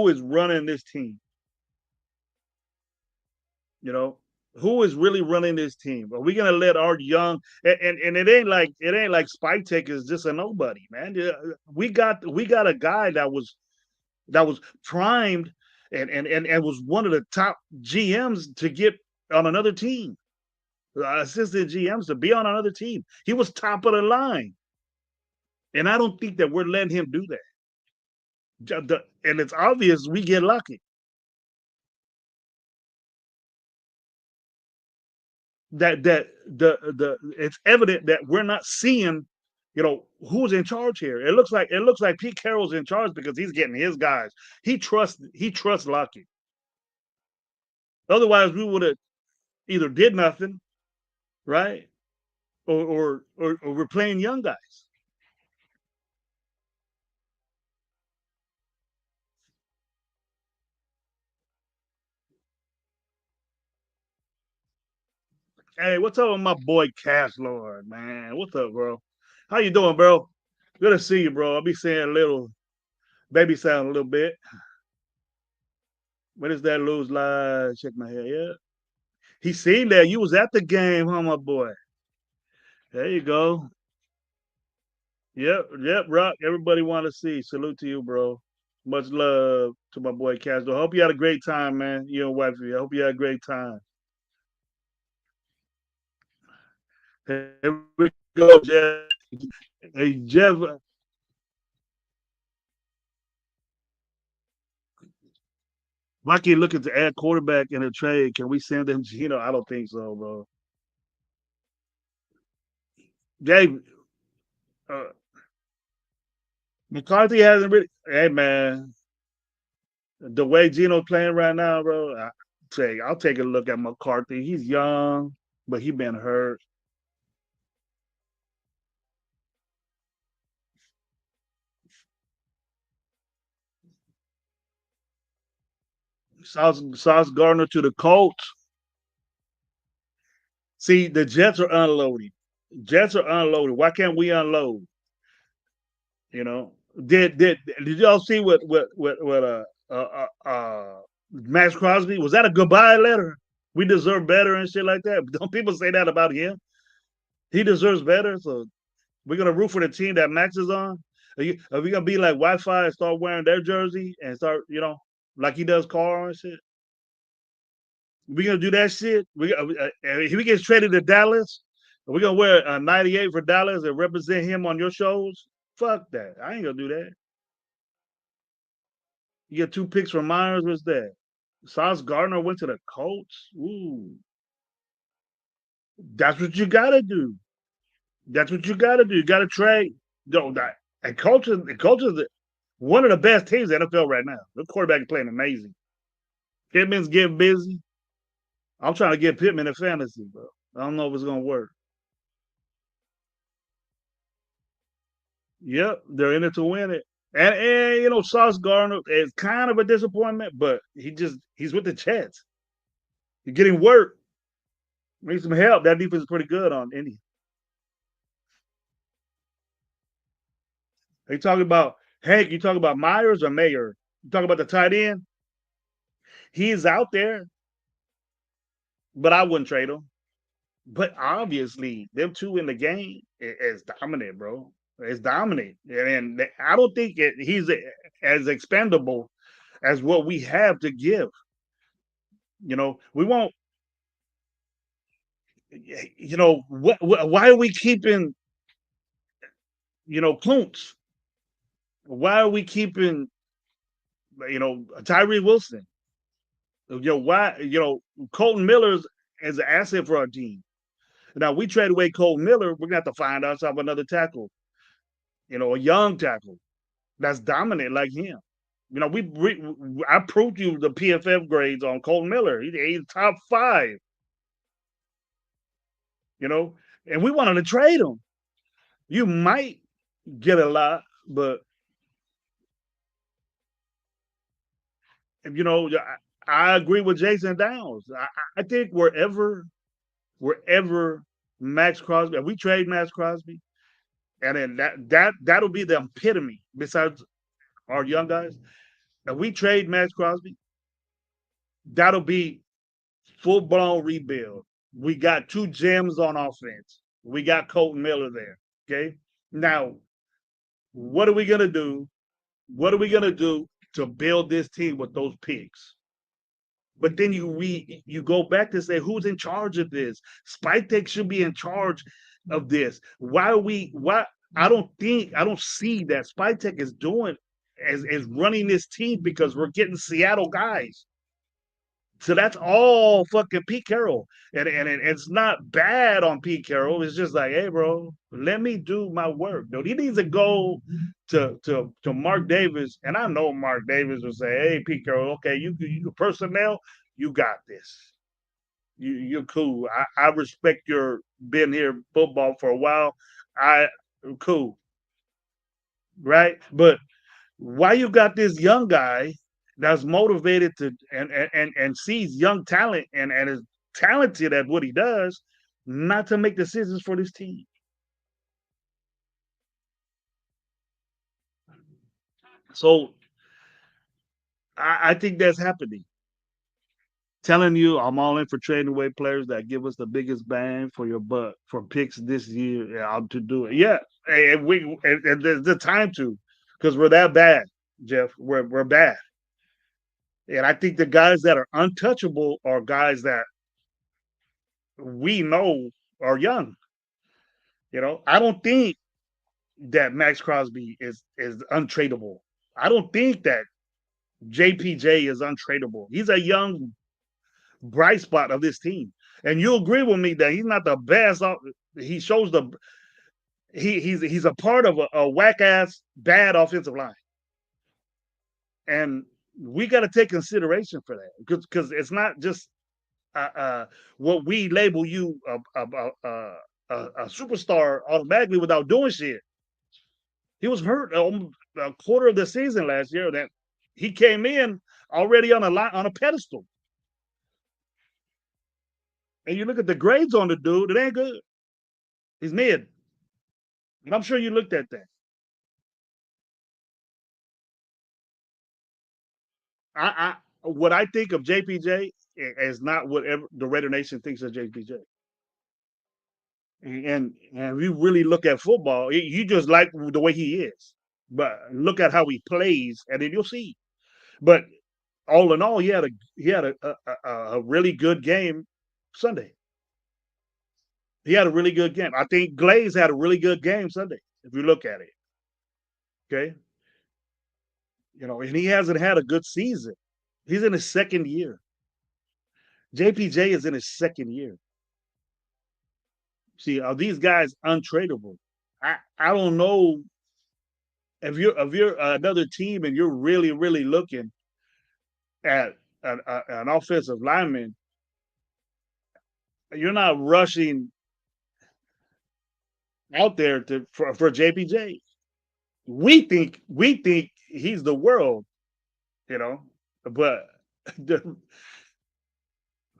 is running this team. Who is really running this team? Are we gonna let our young and it ain't like Spike Tech is just a nobody, man. Yeah, we got a guy that was primed and was one of the top GMs to get on another team, assistant GMs to be on another team. He was top of the line, and I don't think that we're letting him do that. And it's obvious we get lucky. That the it's evident that we're not seeing, who's in charge here. It looks like Pete Carroll's in charge because he's getting his guys. He trusts Lucky. Otherwise, we would have either did nothing, right, or we're playing young guys. Hey, what's up with my boy Cash Lord, man? What's up, bro? How you doing, bro? Good to see you, bro. I'll be saying a little baby sound a little bit. When is that lose live? Check my hair. Yeah. He seen that. You was at the game, huh, my boy? There you go. Yep, yep, Rock. Everybody want to see. Salute to you, bro. Much love to my boy Castro. Hope you had a great time, man. You and wifey. I hope you had a great time. Here we go, Jeff. Hey, Jeff. Rocky looking to add quarterback in a trade. Can we send him Gino? I don't think so, bro. Jay, uh, McCarthy hasn't really. Hey, man, the way Gino's playing right now, bro, I'll take a look at McCarthy. He's young, but he been hurt. Sauce Gardner to the Colts. See, the Jets are unloading. Jets are unloading. Why can't we unload? You know, did y'all see what Max Crosby, was that a goodbye letter? We deserve better and shit like that. Don't people say that about him? He deserves better. So we're gonna root for the team that Max is on. Are we gonna be like Wi-Fi and start wearing their jersey and start, like he does Carl and shit? We gonna do that shit. If he gets traded to Dallas, we gonna wear a 98 for Dallas and represent him on your shows. Fuck that. I ain't gonna do that. You get 2 picks from Myers. What's that? Sauce Gardner went to the Colts. Ooh, that's what you gotta do. That's what you gotta do. You gotta trade. No, that and coaches, one of the best teams in the NFL right now. The quarterback is playing amazing. Pittman's getting busy. I'm trying to get Pittman in fantasy, bro. I don't know if it's gonna work. Yep, they're in it to win it. And Sauce Gardner is kind of a disappointment, but he's with the Jets. He's getting work. Need some help. That defense is pretty good on Indy. They talking about Hank. You talking about Myers or Mayer? You talking about the tight end? He's out there, but I wouldn't trade him. But obviously, them two in the game is dominant, bro. It's dominant, and I don't think he's as expendable as what we have to give. We won't. Why are we keeping Kuntz? Why are we keeping Tyree Wilson? Why Colton Miller's as an asset for our team. Now we trade away Colton Miller, we're gonna have to find ourselves another tackle, a young tackle that's dominant like him. I proved you the PFF grades on Colton Miller. He's top 5. You know, and we wanted to trade him. You might get a lot, but I agree with Jason Downs. I think wherever Max Crosby, if we trade Max Crosby, and then that'll be the epitome. Besides our young guys, if we trade Max Crosby, that'll be full blown rebuild. We got two gems on offense. We got Colton Miller there. Okay. Now, what are we gonna do? What are we gonna do to build this team with those picks? But then you go back to say who's in charge of this? Spytek should be in charge of this. Why I don't see that Spytek is doing as running this team because we're getting Seattle guys. So that's all fucking Pete Carroll. It's not bad on Pete Carroll. It's just like, hey, bro, let me do my work. Dude, he needs to go to Mark Davis. And I know Mark Davis will say, hey, Pete Carroll, okay, you personnel, you got this. You're cool. I respect your being here football for a while. I cool, right? But why you got this young guy that's motivated to and sees young talent and is talented at what he does, not to make decisions for this team? So I think that's happening. Telling you I'm all in for trading away players that give us the biggest bang for your buck for picks this year. Yeah, I'm to do it. Yeah, and there's the time to, because we're that bad, Jeff. We're bad, and I think the guys that are untouchable are guys that we know are young. I don't think that Max Crosby is untradeable. I don't think that JPJ is untradeable. He's a young bright spot of this team. And you agree with me that he's not the best. He shows he's a part of a whack ass bad offensive line, and we got to take consideration for that because it's not just what we label you a superstar automatically without doing shit. He was hurt a quarter of the season last year. That he came in already on a pedestal, and you look at the grades on the dude, it ain't good. He's mid, and I'm sure you looked at that. I what I think of JPJ is not what the Raider Nation thinks of JPJ. And we really look at football, you just like the way he is, but look at how he plays, and then you'll see. But all in all, he had a really good game Sunday. He had a really good game. I think Glaze had a really good game Sunday. If you look at it, okay, and he hasn't had a good season. He's in his second year. JPJ is in his second year. See, are these guys untradeable? I don't know if you're another team and you're really looking at an offensive lineman, you're not rushing out there for JPJ. We think he's the world, you know, but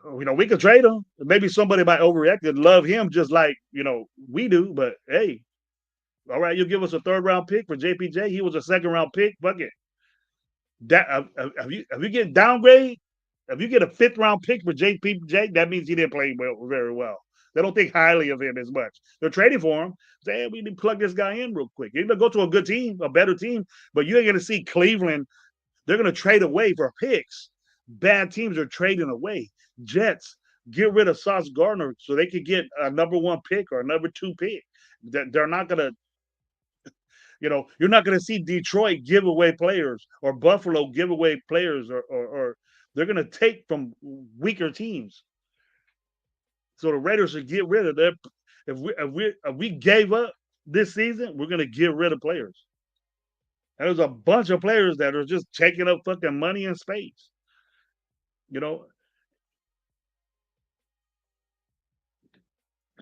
we could trade him. Maybe somebody might overreact and love him just like we do. But hey, all right, you give us a third round pick for JPJ. He was a second round pick. Fuck it. That have you get downgrade? If you get a fifth round pick for JPJ, that means he didn't play very well. They don't think highly of him as much. They're trading for him. Say, hey, we need to plug this guy in real quick. You're gonna go to a good team, a better team, but you ain't gonna see Cleveland. They're gonna trade away for picks. Bad teams are trading away. Jets get rid of Sauce Gardner so they could get a number one pick or a number two pick. They're not gonna you're not going to see Detroit give away players or Buffalo give away players or they're going to take from weaker teams. So the Raiders should get rid of them. If we gave up this season, we're going to get rid of players. And there's a bunch of players that are just taking up fucking money and space. You know,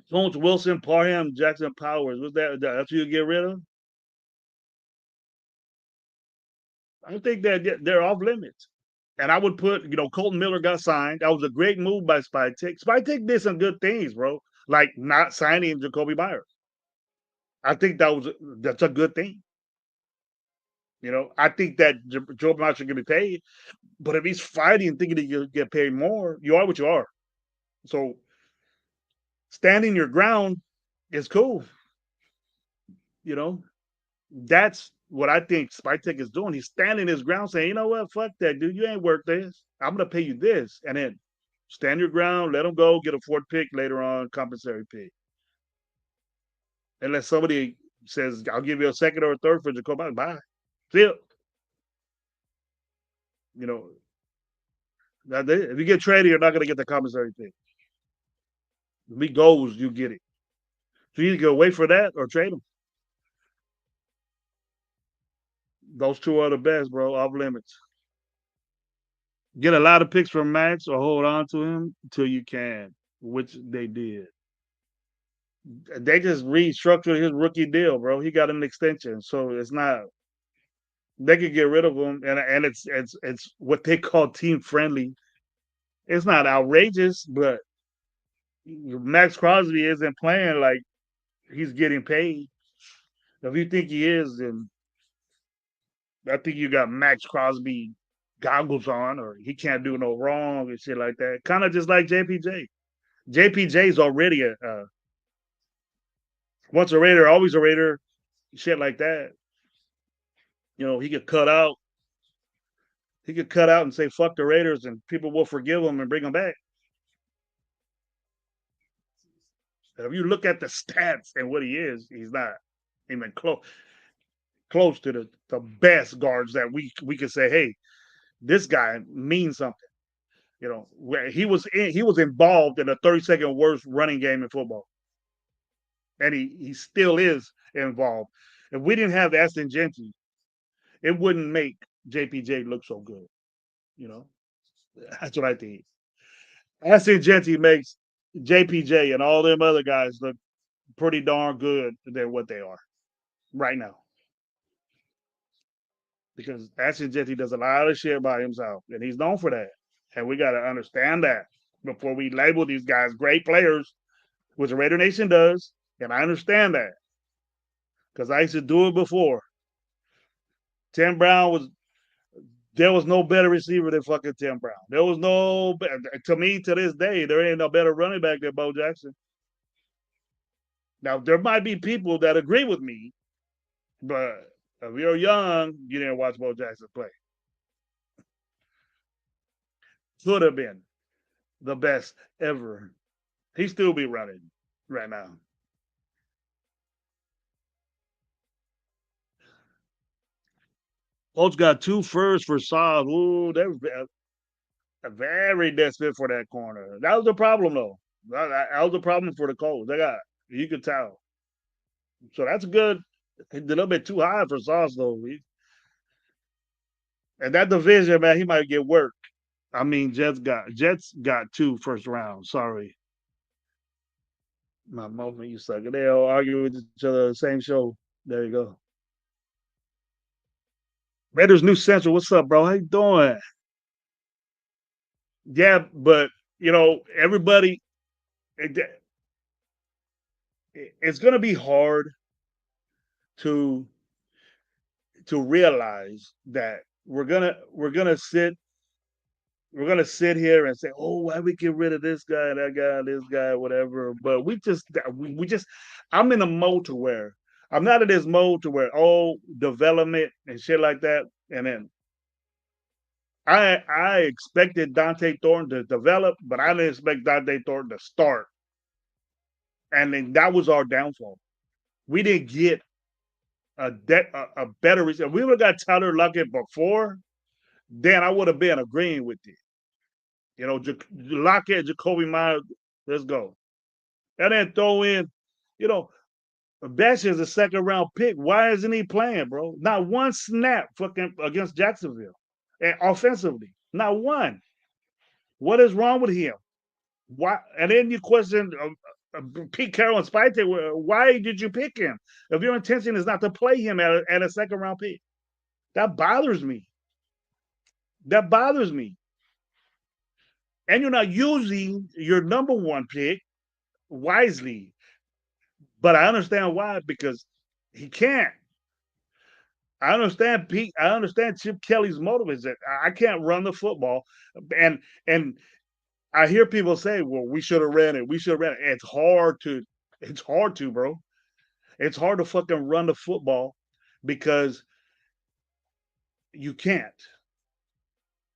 Jones, Wilson, Parham, Jackson Powers. Was that's who you get rid of? I think that they're off limits. And I would put, Colton Miller got signed. That was a great move by Spytek. Spytek did some good things, bro. Like not signing Jacoby Myers. I think that's a good thing. I think that Jacoby Myers should be paid. But if he's fighting thinking he can get paid more, you are what you are. So standing your ground is cool. You know, that's what I think Spytek is doing. He's standing his ground, saying, "You know what? Fuck that, dude. You ain't worth this. I'm gonna pay you this," and then stand your ground, let him go, get a fourth pick later on, compensatory pick. Unless somebody says, "I'll give you a second or a third for Jacoby, bye." See ya. You know, if you get traded, you're not gonna get the compensatory pick. If he goes, you get it. So you either go wait for that or trade him. Those two are the best, bro. Off limits. Get a lot of picks from Max or hold on to him until you can, which they did. They just restructured his rookie deal, bro. He got an extension, so it's not. They could get rid of him, and it's what they call team friendly. It's not outrageous, but Max Crosby isn't playing like he's getting paid. If you think he is, then I think you got Max Crosby goggles on, or he can't do no wrong and shit like that. Kind of just like JPJ. JPJ's already a once a Raider, always a Raider, shit like that. You know, he could cut out. He could cut out and say "fuck the Raiders" and people will forgive him and bring him back. If you look at the stats and what he is, he's not even close to the best guards that we could say, hey, this guy means something. You know, where he was involved in the 32nd worst running game in football, and he still is involved. If we didn't have Aston Gentry, it wouldn't make JPJ look so good. You know, that's what I think. Aston Gentry makes JPJ and all them other guys look pretty darn good than what they are right now. Because Ashton Jetty does a lot of shit by himself, and he's known for that. And we got to understand that before we label these guys great players, which the Raider Nation does. And I understand that because I used to do it before. Tim Brown was there was no better receiver than fucking Tim Brown. There was no to me to this day there ain't no better running back than Bo Jackson. Now there might be people that agree with me, but if you're young, you didn't watch Bo Jackson play. Could have been the best ever. He still be running right now. Colts got two firsts for Saab. Ooh, they were very desperate for that corner. That was the problem, though. That was the problem for the Colts. They got you could tell. So that's good. A little bit too high for Sauce, though. And that division, man, he might get work. I mean, Jets got two first rounds. Sorry, my moment, you sucker. They all argue with each other. Same show. There you go. Raiders New Central. What's up, bro? How you doing? Yeah, but everybody, it, it's going to be hard to realize that we're gonna sit here and say, oh, why we get rid of this guy, that guy, this guy, whatever. But we just I'm in a mode to where I'm not in this mode to where development and shit like that. And then I expected Dante Thornton to develop, but I didn't expect Dante Thornton to start. And then that was our downfall. We didn't get a better receiver. If we would have got Tyler Lockett before, then I would have been agreeing with you. You know, Lockett, Jacoby Myers, let's go. And then throw in, you know, Bash is a second round pick. Why isn't he playing, bro? Not one snap fucking against Jacksonville. And offensively. Not one. What is wrong with him? Why? And then you question Pete Carroll and Spite. Why did you pick him? If your intention is not to play him at a second round pick, that bothers me. That bothers me. And you're not using your number one pick wisely. But I understand why, because he can't. I understand Pete. I understand Chip Kelly's motive is that I can't run the football, and I hear people say, "Well, we should have ran it. We should have ran it." It's hard to. It's hard to, bro. It's hard to fucking run the football because you can't.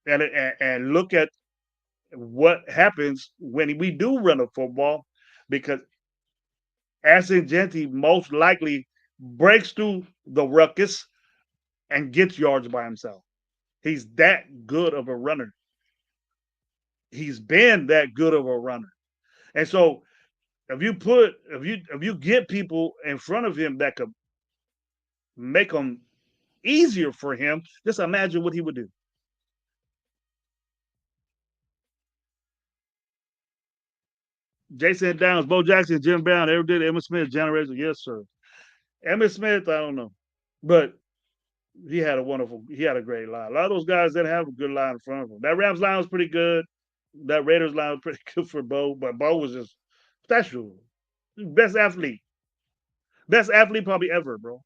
And look at what happens when we do run the football, because Ascengenti most likely breaks through the ruckus and gets yards by himself. He's that good of a runner. He's been that good of a runner. And so if you get people in front of him that could make them easier for him, just imagine what he would do. Jason Downs, Bo Jackson, Jim Brown, ever did Emmitt Smith generation? Yes, sir. Emmitt Smith, I don't know. But he had a great line. A lot of those guys didn't have a good line in front of him. That Rams line was pretty good. That Raiders line was pretty good for Bo, but Bo was just special. Best athlete. Best athlete probably ever, bro.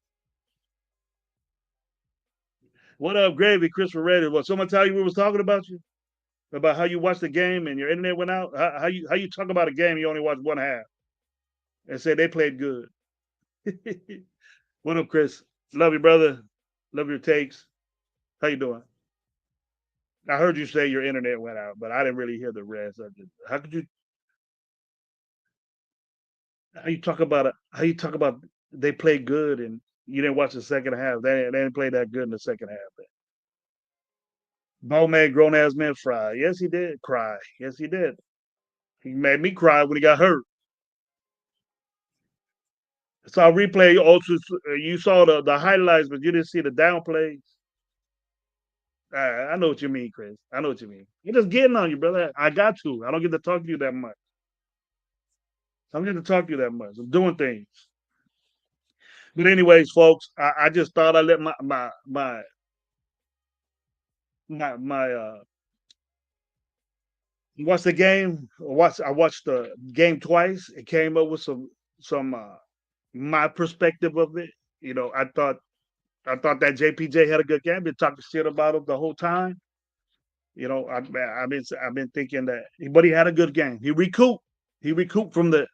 What up, Gravy, Christopher Raiders? What, someone tell you we was talking about you? About how you watched the game and your internet went out? How you talk about a game you only watched one half and say they played good? What up, Chris? Love you, brother. Love your takes. How you doing? I heard you say your internet went out, but I didn't really hear the rest. How could you? How you talk about they played good and you didn't watch the second half? They didn't play that good in the second half. Bo made grown ass men fry. Yes, he did cry. Yes, he did. He made me cry when he got hurt. Saw replay. Also, you saw the highlights, but you didn't see the down plays. I know what you mean, Chris. I know what you mean. You're just getting on you, brother. I got to. I don't get to talk to you that much. I don't get to talk to you that much. I'm doing things. But anyways, folks, I just thought I let my watch the game. I watched the game twice. It came up with some my perspective of it. You know, I thought that JPJ had a good game. Been talking shit about him the whole time. You know, I've been thinking that, but he had a good game. He recouped. He recouped from the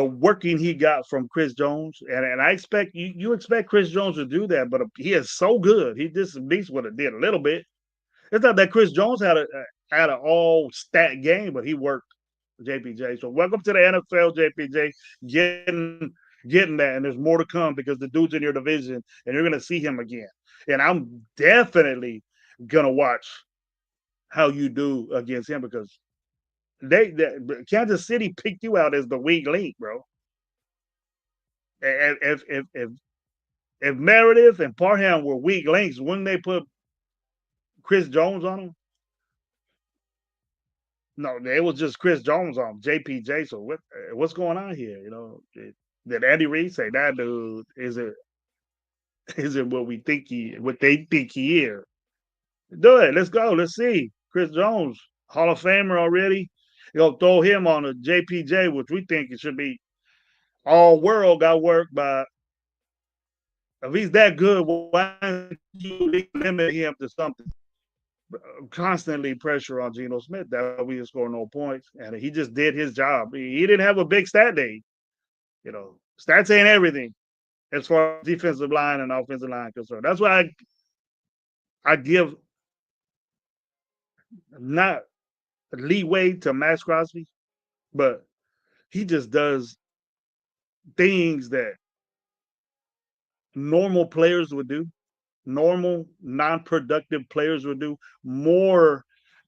working he got from Chris Jones, and I expect you expect Chris Jones to do that, but he is so good. He just at least would have did a little bit. It's not that Chris Jones had an all stat game, but he worked JPJ. So welcome to the NFL, JPJ. Getting that, and there's more to come because the dude's in your division, and you're gonna see him again. And I'm definitely gonna watch how you do against him because Kansas City picked you out as the weak link, bro. If Meredith and Parham were weak links, wouldn't they put Chris Jones on them? No, it was just Chris Jones on JPJ. So what's going on here? You know, did Andy Reid say that dude is it what they think he is? Do it. Let's go. Let's see. Chris Jones, Hall of Famer already. You know, throw him on a JPJ, which we think it should be all world. Got worked by. If he's that good, why don't you limit him to something? Constantly pressure on Geno Smith that we didn't score no points, and he just did his job. He didn't have a big stat day. You know, stats ain't everything as far as defensive line and offensive line concerned. That's why I give not leeway to Max Crosby, but he just does things that normal players would do, normal non-productive players would do more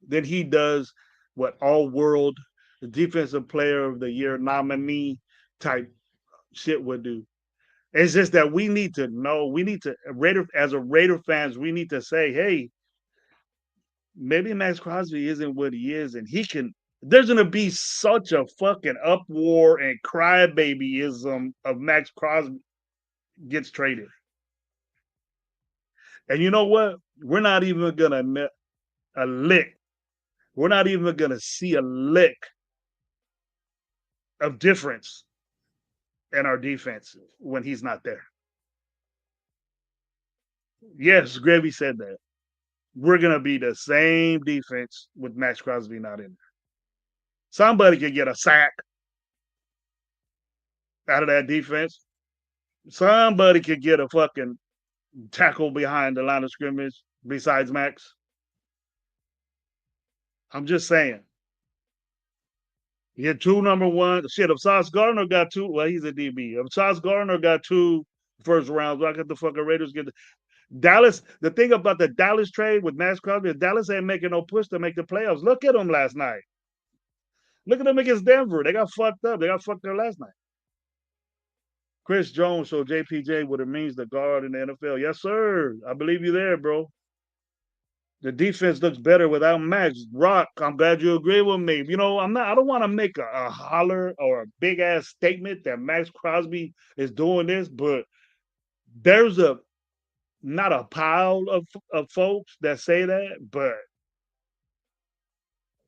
than he does what all world defensive player of the year nominee type shit would do. It's just that we need to know, we need to Raider fans, we need to say, hey, maybe Max Crosby isn't what he is, and he can. There's gonna be such a fucking uproar and crybabyism of Max Crosby gets traded. And you know what? We're not even gonna admit a lick. We're not even gonna see a lick of difference in our defense when he's not there. Yes, Gravy said that. we're gonna be the same defense with Max Crosby not in there. Somebody can get a sack out of that defense. Somebody could get a fucking tackle behind the line of scrimmage besides Max. I'm just saying. You had two number one. Shit, if Sauce Gardner got two, well, he's a DB. If Sauce Gardner got two first rounds, why can't the fucking Raiders get Dallas? The thing about the Dallas trade with Max Crosby is Dallas ain't making no push to make the playoffs. Look at them last night. Look at them against Denver. They got fucked up. They got fucked up last night. Chris Jones showed JPJ what it means to guard in the NFL. Yes, sir. I believe you there, bro. The defense looks better without Max. Rock, I'm glad you agree with me. You know, I don't want to make a holler or a big ass statement that Max Crosby is doing this, but there's a not a pile of folks that say that, but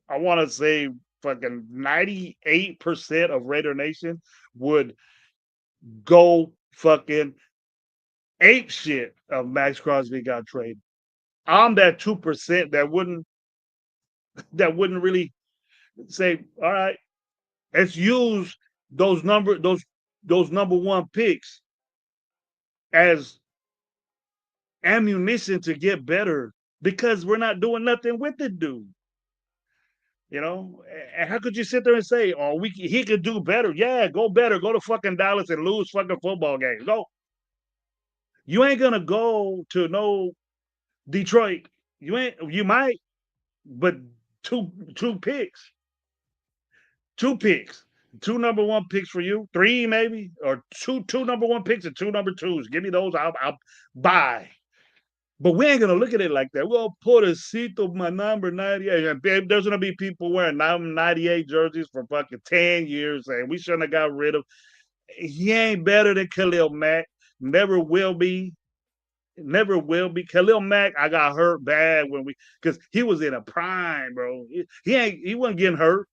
I want to say fucking 98% of Raider Nation would go fucking ape shit of Max Crosby got traded. I'm that 2% that wouldn't really say, all right, let's use those number one picks as ammunition to get better because we're not doing nothing with it, dude. You know, and how could you sit there and say, "Oh, he could do better"? Yeah, go better. Go to fucking Dallas and lose fucking football games. Go. You ain't gonna go to no Detroit. You ain't. You might, but two picks, two picks, two number one picks for you, three maybe, or two number one picks and two number twos. Give me those. I'll buy. But we ain't gonna look at it like that. We'll put a seat of my number 98. And babe, there's gonna be people wearing 98 jerseys for fucking 10 years saying we shouldn't have got rid of. He ain't better than Khalil Mack. Never will be. Never will be. Khalil Mack, I got hurt bad when because he was in a prime, bro. He wasn't getting hurt.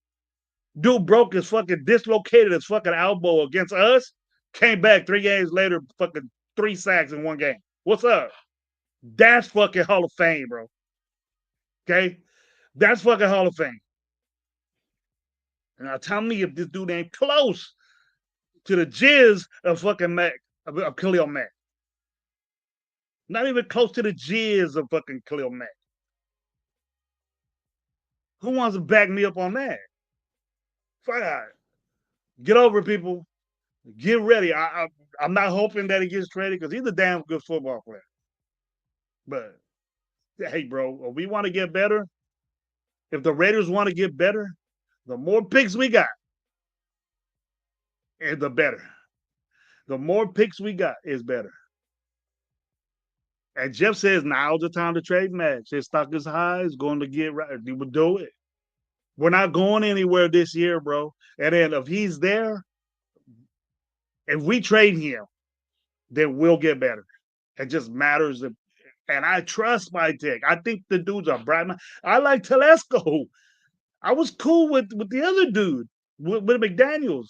Dude broke his fucking dislocated his fucking elbow against us. Came back 3 games later, fucking 3 sacks in one game. What's up? That's fucking Hall of Fame, bro. Okay? That's fucking Hall of Fame. Now tell me if this dude ain't close to the jizz of fucking Mac, of Khalil Mack. Not even close to the jizz of fucking Khalil Mack. Who wants to back me up on that? Fuck out. Get over it, people. Get ready. I'm not hoping that he gets traded because he's a damn good football player. But hey, bro, if we want to get better, if the Raiders want to get better, the more picks we got, and the better. The more picks we got is better. And Jeff says now's the time to trade Max. His stock is high. It's going to get right. He would do it. We're not going anywhere this year, bro. And then if he's there, if we trade him, then we'll get better. It just matters. And I trust my take. I think the dudes are bright. I like Telesco. I was cool with the other dude, with McDaniels.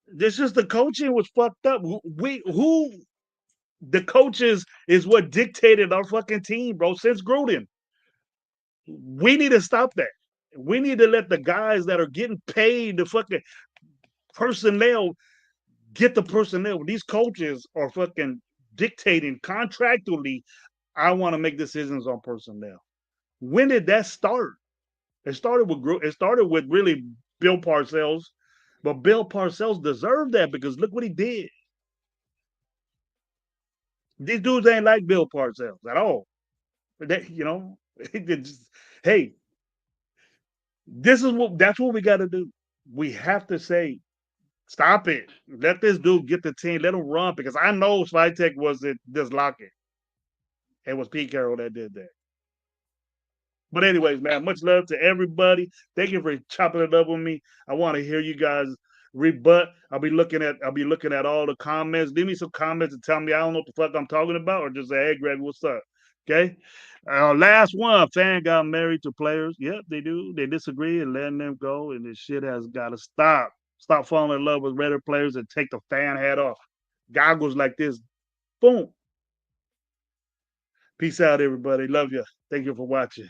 This just the coaching was fucked up. Who the coaches is what dictated our fucking team, bro, since Gruden. We need to stop that. We need to let the guys that are getting paid the fucking personnel get the personnel. These coaches are fucking dictating contractually. I want to make decisions on personnel. When did that start? It started with really Bill Parcells, but Bill Parcells deserved that because look what he did. These dudes ain't like Bill Parcells at all. That just, hey, that's what we got to do. We have to say, stop it. Let this dude get the team. Let him run because I know Svitek wasn't dislocking. It was Pete Carroll that did that. But anyways, man, much love to everybody. Thank you for chopping it up with me. I want to hear you guys rebut. I'll be looking at all the comments. Leave me some comments and tell me I don't know what the fuck I'm talking about, or just say, hey, Greg, what's up? Okay. Last one, fan got married to players. Yep, they do. They disagree and letting them go, and this shit has got to stop. Stop falling in love with Raider players and take the fan hat off. Goggles like this, boom. Peace out, everybody. Love you. Thank you for watching.